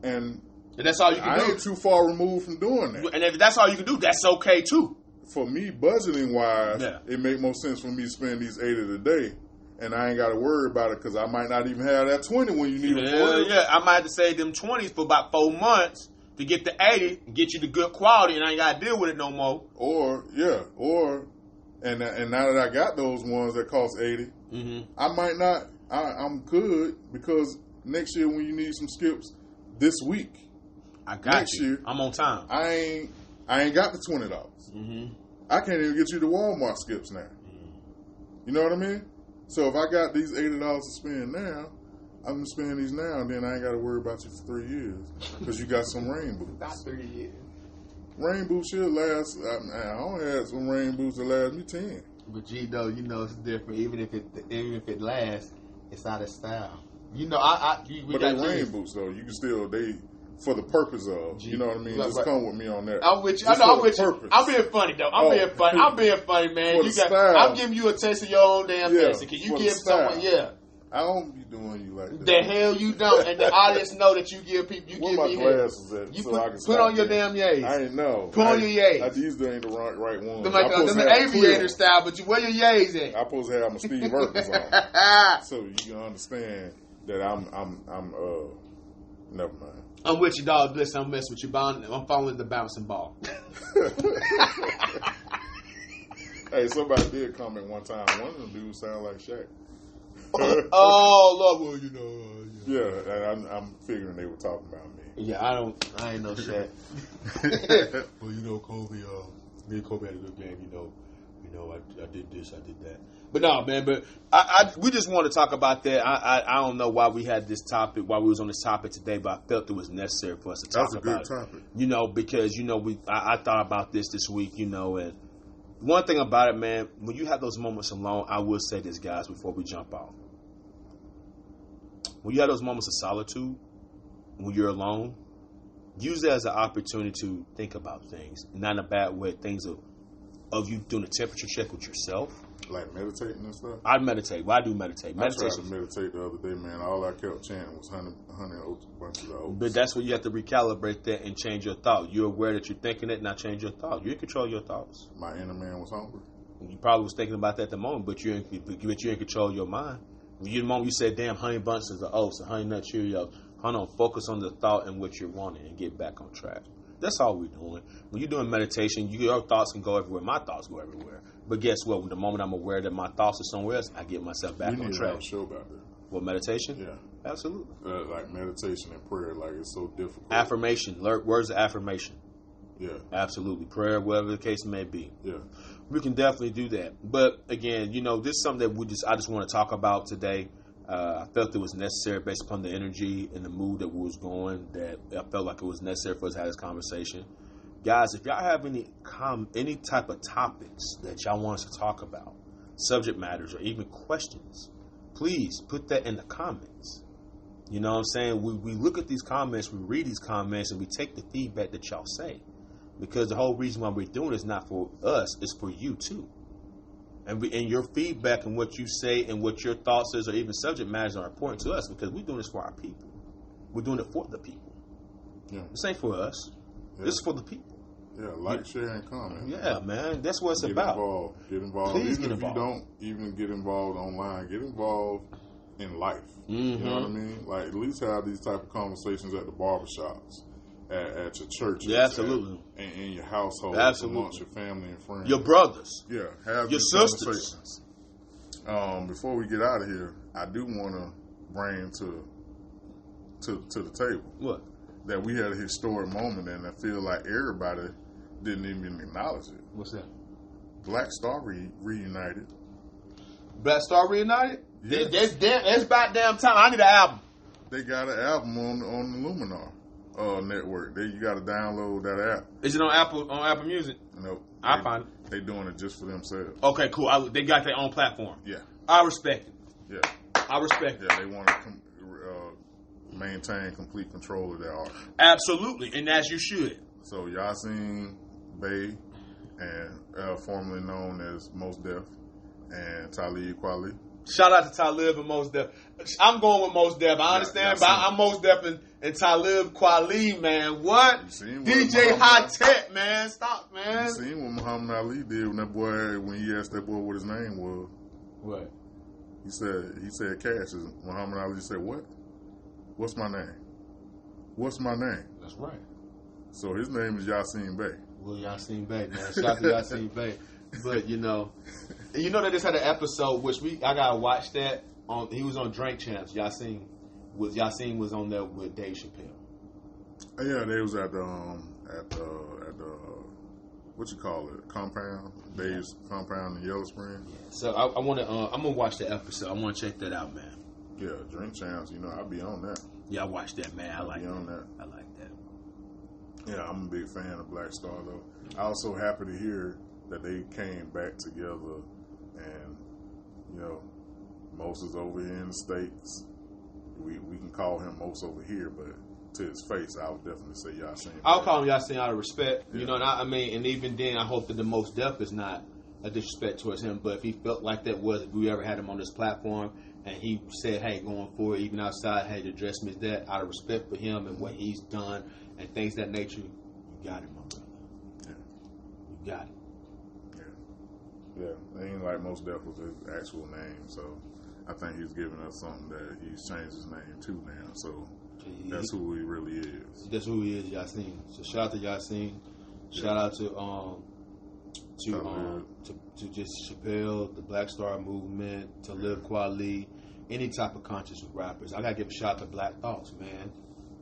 that's all you can do. I ain't too far removed from doing that. And if that's all you can do, that's okay too. For me, budgeting wise, it make more sense for me to spend these 80 today. And I ain't got to worry about it because I might not even have that 20 when you need it for it. Yeah, I might have to save them 20s for about 4 months to get the 80 and get you the good quality, and I ain't got to deal with it no more. And now that I got those ones that cost 80, I might not. I'm good because next year when you need some skips this week, I got next year I'm on time. I ain't got the $20. Mm-hmm. I can't even get you the Walmart skips now. You know what I mean? So if I got these $80 to spend now, I'm gonna spend these now, and then I ain't got to worry about you for 3 years because you got some rain boots. Not 3 years. Rain boots should last. I only had some rain boots that last me 10. But though, you know it's different. Even if it lasts, it's out of style. we But got they rain boots though. You can still for the purpose of. You know what I mean? Just come with me on that. I'm with you. I'm with you. I'm being funny though. I'm being funny, man. I'm giving you a taste of your own damn medicine. Can you give someone? Yeah. I don't be doing you like that. The hell you don't, and the audience know that you give people. Where my glasses at? You put on your damn yays. I ain't know. Put on your yays. These ain't the right ones. The aviator style, but you wear your yays at. I'm supposed to have my Steve Irwins on, so you can understand that I'm never mind. I'm with you, dog. Listen, I'm messing with you. I'm following the bouncing ball. Hey, somebody did comment one time. One of them dudes sound like Shaq. Oh, Lord, well, Yeah, I'm figuring they were talking about me. Yeah, I ain't no Shaq. Well, Kobe, me and Kobe had a good game, I did this, I did that. But no, man, we just want to talk about that. I don't know why we had this topic, why we was on this topic today, but I felt it was necessary for us to talk about it. That's a good topic. Because, I thought about this week, and one thing about it, man, when you have those moments alone, I will say this, guys, before we jump off. When you have those moments of solitude, when you're alone, use it as an opportunity to think about things. Not in a bad way, things of you doing a temperature check with yourself. Like meditating and stuff? I meditate. Well, I do meditate. I tried to meditate the other day, man. All I kept chanting was honey bunches of oats. But that's where you have to recalibrate that and change your thought. You're aware that you're thinking it, not change your thought. You control your thoughts. My inner man was hungry. You probably was thinking about that at the moment, but you're in control of your mind. The moment you said, damn, honey bunches of oats and honey nut Cheerios, hold on, focus on the thought and what you're wanting and get back on track. That's all we're doing. When you're doing meditation, your thoughts can go everywhere. My thoughts go everywhere. But guess what? The moment I'm aware that my thoughts are somewhere else, I get myself back on track. We need to have a show about that. What, meditation? Yeah. Absolutely. Like meditation and prayer, like it's so difficult. Affirmation. Words of affirmation. Yeah. Absolutely. Prayer, whatever the case may be. Yeah. We can definitely do that. But again, this is something that I just want to talk about today. I felt it was necessary based upon the energy and the mood that we was going, that I felt like it was necessary for us to have this conversation. Guys, if y'all have any type of topics that y'all want us to talk about, subject matters or even questions, please put that in the comments. You know what I'm saying? We look at these comments, we read these comments, and we take the feedback that y'all say. Because the whole reason why we're doing it is not for us, it's for you too. And your feedback and what you say and what your thoughts is or even subject matters are important to us because we're doing this for our people. We're doing it for the people. Yeah. This ain't for us. Yeah. This is for the people. Yeah, share, and comment. Yeah, man. That's what it's about. Get involved. Please even get involved. If you don't even get involved online, get involved in life. Mm-hmm. You know what I mean? Like, at least have these type of conversations at the barbershops. At your church, absolutely, in your household, absolutely, amongst your family and friends, your brothers, have your sisters. Before we get out of here, I do want to bring to the table what that we had a historic moment, and I feel like everybody didn't even acknowledge it. What's that? Black Star reunited. Black Star reunited? Yeah. That's about damn time. I need an album. They got an album on the Luminar network. You got to download that app. Is it on Apple Music? Nope. I find it. They doing it just for themselves. Okay, cool. They got their own platform. Yeah. I respect it. Yeah. I respect it. Yeah, they want to maintain complete control of their art. Absolutely, and as you should. So Yasin Bey, and formerly known as Mos Def, and Talib Kweli. Shout out to Talib and Mos Def. I'm going with Mos Def. I understand, but I'm Mos Def and Talib Kweli, man. What? DJ High Tech, man. Stop, man. You seen what Muhammad Ali did when he asked that boy what his name was. What? He said Cash. Muhammad Ali said, what? What's my name? What's my name? That's right. So his name is Yasin Bey. Well, Yasin Bey, man. Shout out to Yasin Bey. But you know they just had an episode which I gotta watch that on. He was on Drink Champs. Yasin was on there with Dave Chappelle. Yeah, they was at the what you call it, compound, Dave's compound in Yellow Springs. Yeah. So I'm gonna watch the episode. I want to check that out, man. Yeah, Drink Champs. I'll be on that. Yeah, I watched that, man. I like that. I like that. Yeah, I'm a big fan of Black Star though. I was so happy to hear that they came back together, and Moses over here in the States, we can call him Most over here, but to his face, I would definitely say Yasin. I'll call him Yasin out of respect. Yeah. You know, and I mean, and even then, I hope that the Most Def is not a disrespect towards him. But if he felt like that was, if we ever had him on this platform, and he said, "Hey, going forward, even outside, hey, to address me as that, out of respect for him and what he's done and things of that nature," you got it, my brother. Yeah. You got it. Yeah, it ain't like Most Def was his actual name, so I think he's giving us something that he's changed his name to now. So that's who he really is. That's who he is, Yasin. So shout out to Yasin. Shout out to just Chappelle, the Black Star Movement, to Talib Kweli, any type of conscious rappers. I gotta give a shout out to Black Thoughts, man.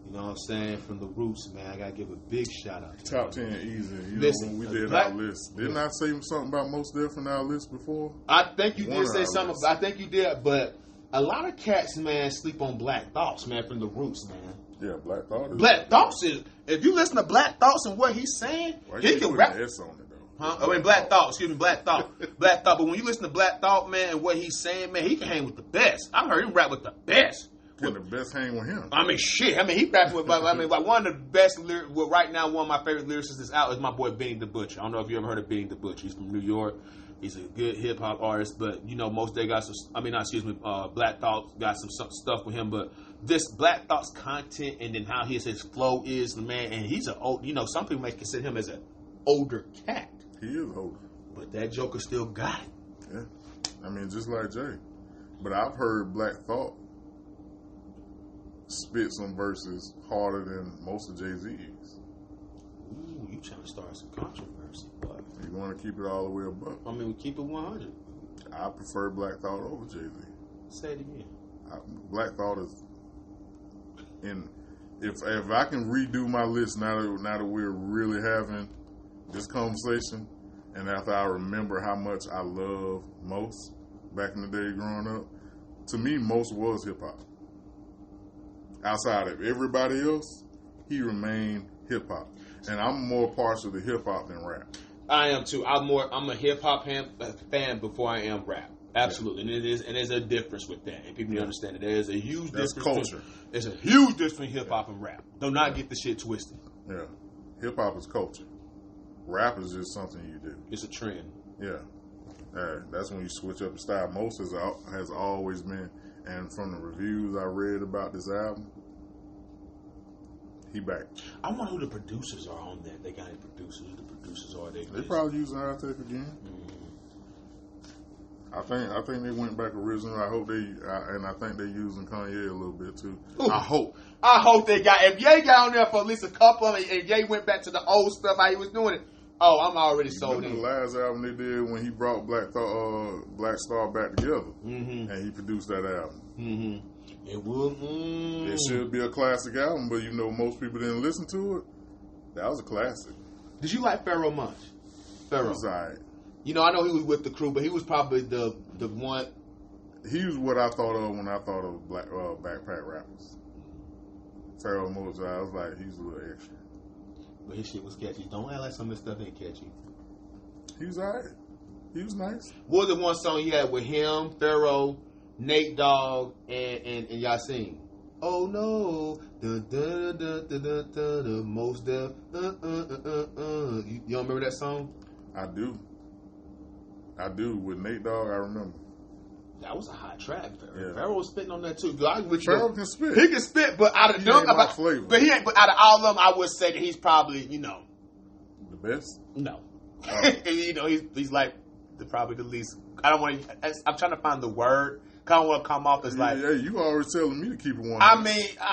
You know what I'm saying? From the roots, man. I gotta give a big shout out. Top 10 easy. You Listen, know, when we did our list, didn't I say something about Most Def in our list before? I think you did say something. I think you did, but a lot of cats, man, sleep on Black Thoughts, man, from the roots, man. Yeah, Black Thought. Black Thoughts is, if you listen to Black Thoughts and what he's saying, he can rap. S on it, though. Huh? I mean, Black Thought. Excuse me, Black Thought. Black Thought. But when you listen to Black Thought, man, and what he's saying, man, he can hang with the best. I've heard him rap with the best. Can the best hang with him? I mean, shit. I mean, he rapping with. I mean, like one of the best. Well, right now, one of my favorite lyricists that's out is my boy Benny the Butcher. I don't know if you ever heard of Benny the Butcher. He's from New York. He's a good hip hop artist, but you know, most they got some. I mean, not excuse me. Black Thought got some stuff with him, but this Black Thought's content and then how his flow is, man. And he's an old. You know, some people may consider him as an older cat. He is older, but that Joker still got it. Yeah, I mean, just like Jay. But I've heard Black Thought spit some verses harder than most of Jay-Z's. Ooh, you trying to start some controversy, but you want to keep it all the way above. I mean, we keep it 100. I prefer Black Thought over Jay-Z. Say it again. Black Thought is in. If I can redo my list now that we're really having this conversation, and after I remember how much I love Most back in the day growing up, to me, Most was hip hop. Outside of everybody else, he remained hip hop, and I'm more partial to hip hop than rap. I am too. I'm a hip hop fan before I am rap. Absolutely, yeah. And there's a difference with that, and people need to understand that there is a huge difference. Culture. There's a huge difference between hip hop and rap. Do not get the shit twisted. Yeah, hip hop is culture. Rap is just something you do. It's a trend. Yeah, that's when you switch up the style. Most has always been, and from the reviews I read about this album, he back. I wonder who the producers are on that. They got any producers? Who the producers are? They probably using Outtake again. Mm-hmm. I think they went back original. I hope and I think they're using Kanye a little bit too. Ooh. I hope they got. If Ye got on there for at least a couple, and Ye went back to the old stuff how he was doing it. Oh, I'm already sold in. The last album they did when he brought Black Star back together, mm-hmm. and he produced that album. Mm-hmm. It would. It should be a classic album, but you know most people didn't listen to it. That was a classic. Did you like Pharoah much? Pharoah was alright. You know, I know he was with the crew, but he was probably the one. He was what I thought of when I thought of backpack rappers. Pharoah Monch, I was like, he's a little extra. But his shit was catchy. Don't act like some of this stuff ain't catchy. He was alright. He was nice. What was the one song he had with him, Pharoah, Nate Dogg, and Yasin? Oh no, the Most Def. You don't remember that song? I do. With Nate Dogg, I remember. That was a hot track. Yeah. Pharoah was spitting on that too. Pharoah can spit. He can spit, but out of them, but out of all of them, I would say that he's probably, the best. No, he's like probably the least. I don't want to. I'm trying to find the word. Kind of want to come off as like. Yeah, you always telling me to keep it 100. I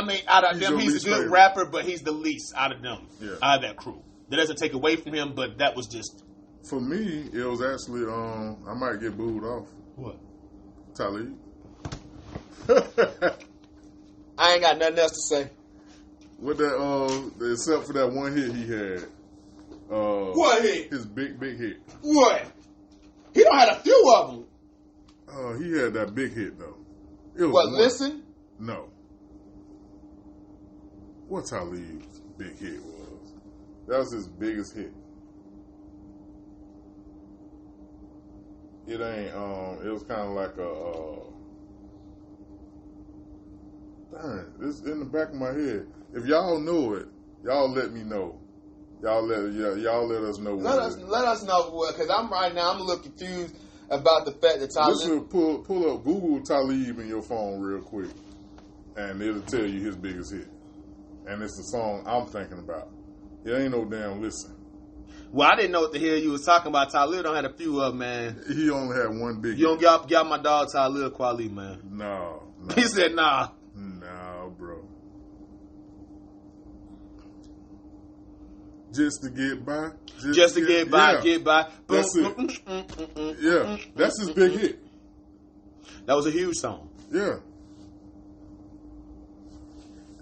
mean, out of them, he's a good rapper, but he's the least out of them. Yeah. Out of that crew. That doesn't take away from him, but that was just. For me, it was actually. I might get booed off. What? Talib. I ain't got nothing else to say. With that, except for that one hit he had. What hit? His big hit. What? He don't have a few of them. He had that big hit though. It was what? Listen. No. What Talib's big hit was? That was his biggest hit. It ain't. It was kind of like a. Dang, it's in the back of my head. If y'all know it, y'all let me know. Y'all let us know. Let us know what, because I'm a little confused about the fact that Talib. Listen, pull up Google Talib in your phone real quick, and it'll tell you his biggest hit. And it's the song I'm thinking about. It ain't no damn listen. Well, I didn't know what the hell you was talking about. Talib don't had a few of them, man. He only had one big. You don't got my dog Talib Kweli, man. No. He said nah. No, bro. Just to get by. Just to get by. That's it. Yeah, that's his big hit. That was a huge song. Yeah.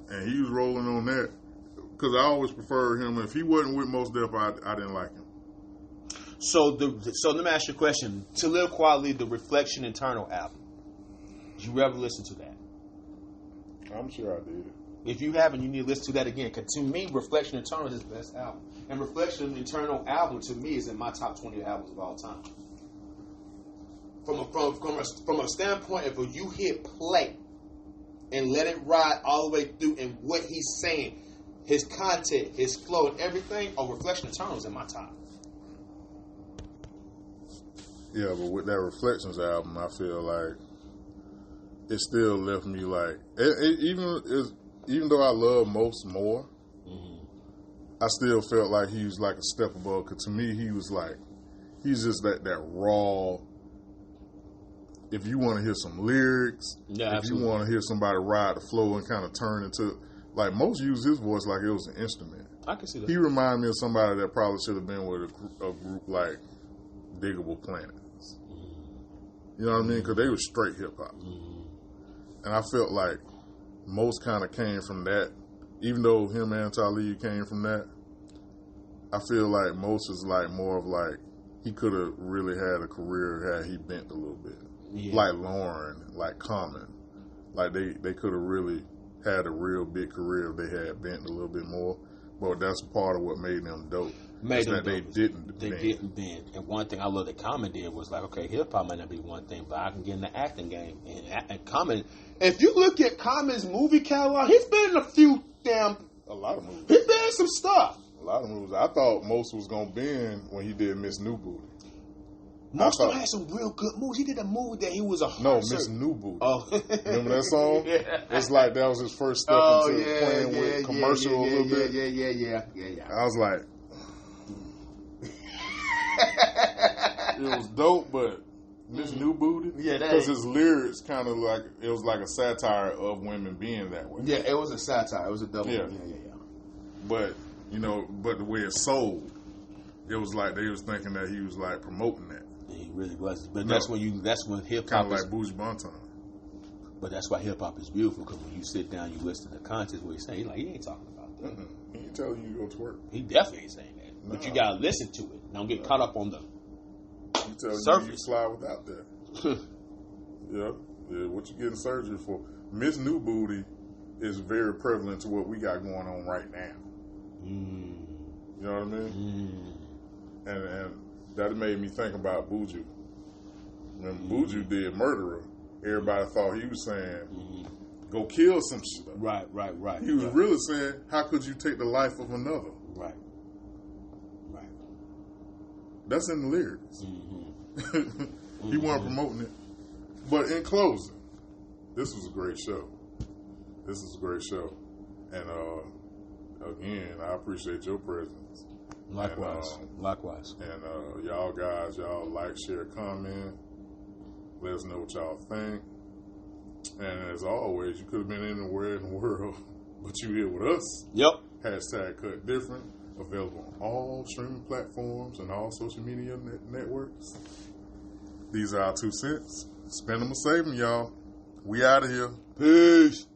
And he was rolling on that. Because I always preferred him. If he wasn't with Mos Def, I didn't like him. So let me ask you a question. Talib Kweli, the Reflection Internal album. Did you ever listen to that? I'm sure I did. If you haven't, you need to listen to that again. Because to me, Reflection Internal is his best album. And Reflection Internal album, to me, is in my top 20 albums of all time. From a standpoint of if you hit play and let it ride all the way through and what he's saying, his content, his flow, and everything, Reflection Internal is in my top. Yeah, but with that Reflections album, I feel like it still left me like even though I love Mos more, I still felt like he was like a step above. Because to me, he's just that raw. If you want to hear some lyrics, if you want to hear somebody ride the flow and kind of turn into, like Mos used his voice like it was an instrument. I can see that. He reminded me of somebody that probably should have been with a group like Diggable Planets. You know what I mean? Because they were straight hip hop. And I felt like Mos kind of came from that. Even though him and Talib came from that, I feel like Mos is like more of like, he could have really had a career had he bent a little bit. Yeah. Like Lauren, like Common. Like they could have really had a real big career if they had bent a little bit more. But that's part of what made them dope. They didn't bend. And one thing I love that Common did was like, okay, hip hop might not be one thing, but I can get in the acting game. And Common, if you look at Common's movie catalog, he's been in a lot of movies. He's been in some stuff. A lot of movies. I thought Mos was gonna bend when he did Miss New Booty. Mos had some real good movies. He did a movie that he was a Miss New Booty. Oh, remember that song? Yeah. It's like that was his first step into playing with commercial a little bit. Yeah. I was like, it was dope, but Miss New Booty, because his lyrics kind of like it was like a satire of women being that way. Yeah, it was a satire. It was a double. Yeah. But but the way it sold, it was like they was thinking that he was like promoting that. He really was. But that's when hip hop kind of like Buju Banton. But that's why hip hop is beautiful, because when you sit down, you listen to the content where he's saying, he ain't talking about that. He ain't telling you to go to work. He definitely ain't saying that. No. But you gotta listen to it. Don't get caught up on the surface. You fly without that. yeah, what you getting surgery for? Miss New Booty is very prevalent to what we got going on right now. You know what I mean? And that made me think about Buju. When Buju did Murderer, everybody thought he was saying, go kill some shit. Right. He was really saying, how could you take the life of another? Right. That's in the lyrics. He wasn't promoting it. But in closing, this was a great show. And again, I appreciate your presence. Likewise. And y'all guys, y'all like, share, comment. Let us know what y'all think. And as always, you could have been anywhere in the world, but you here with us. Yep. Hashtag Cut Different. Available on all streaming platforms and all social media networks. These are our 2 cents. Spend them or save them, y'all. We out of here. Peace.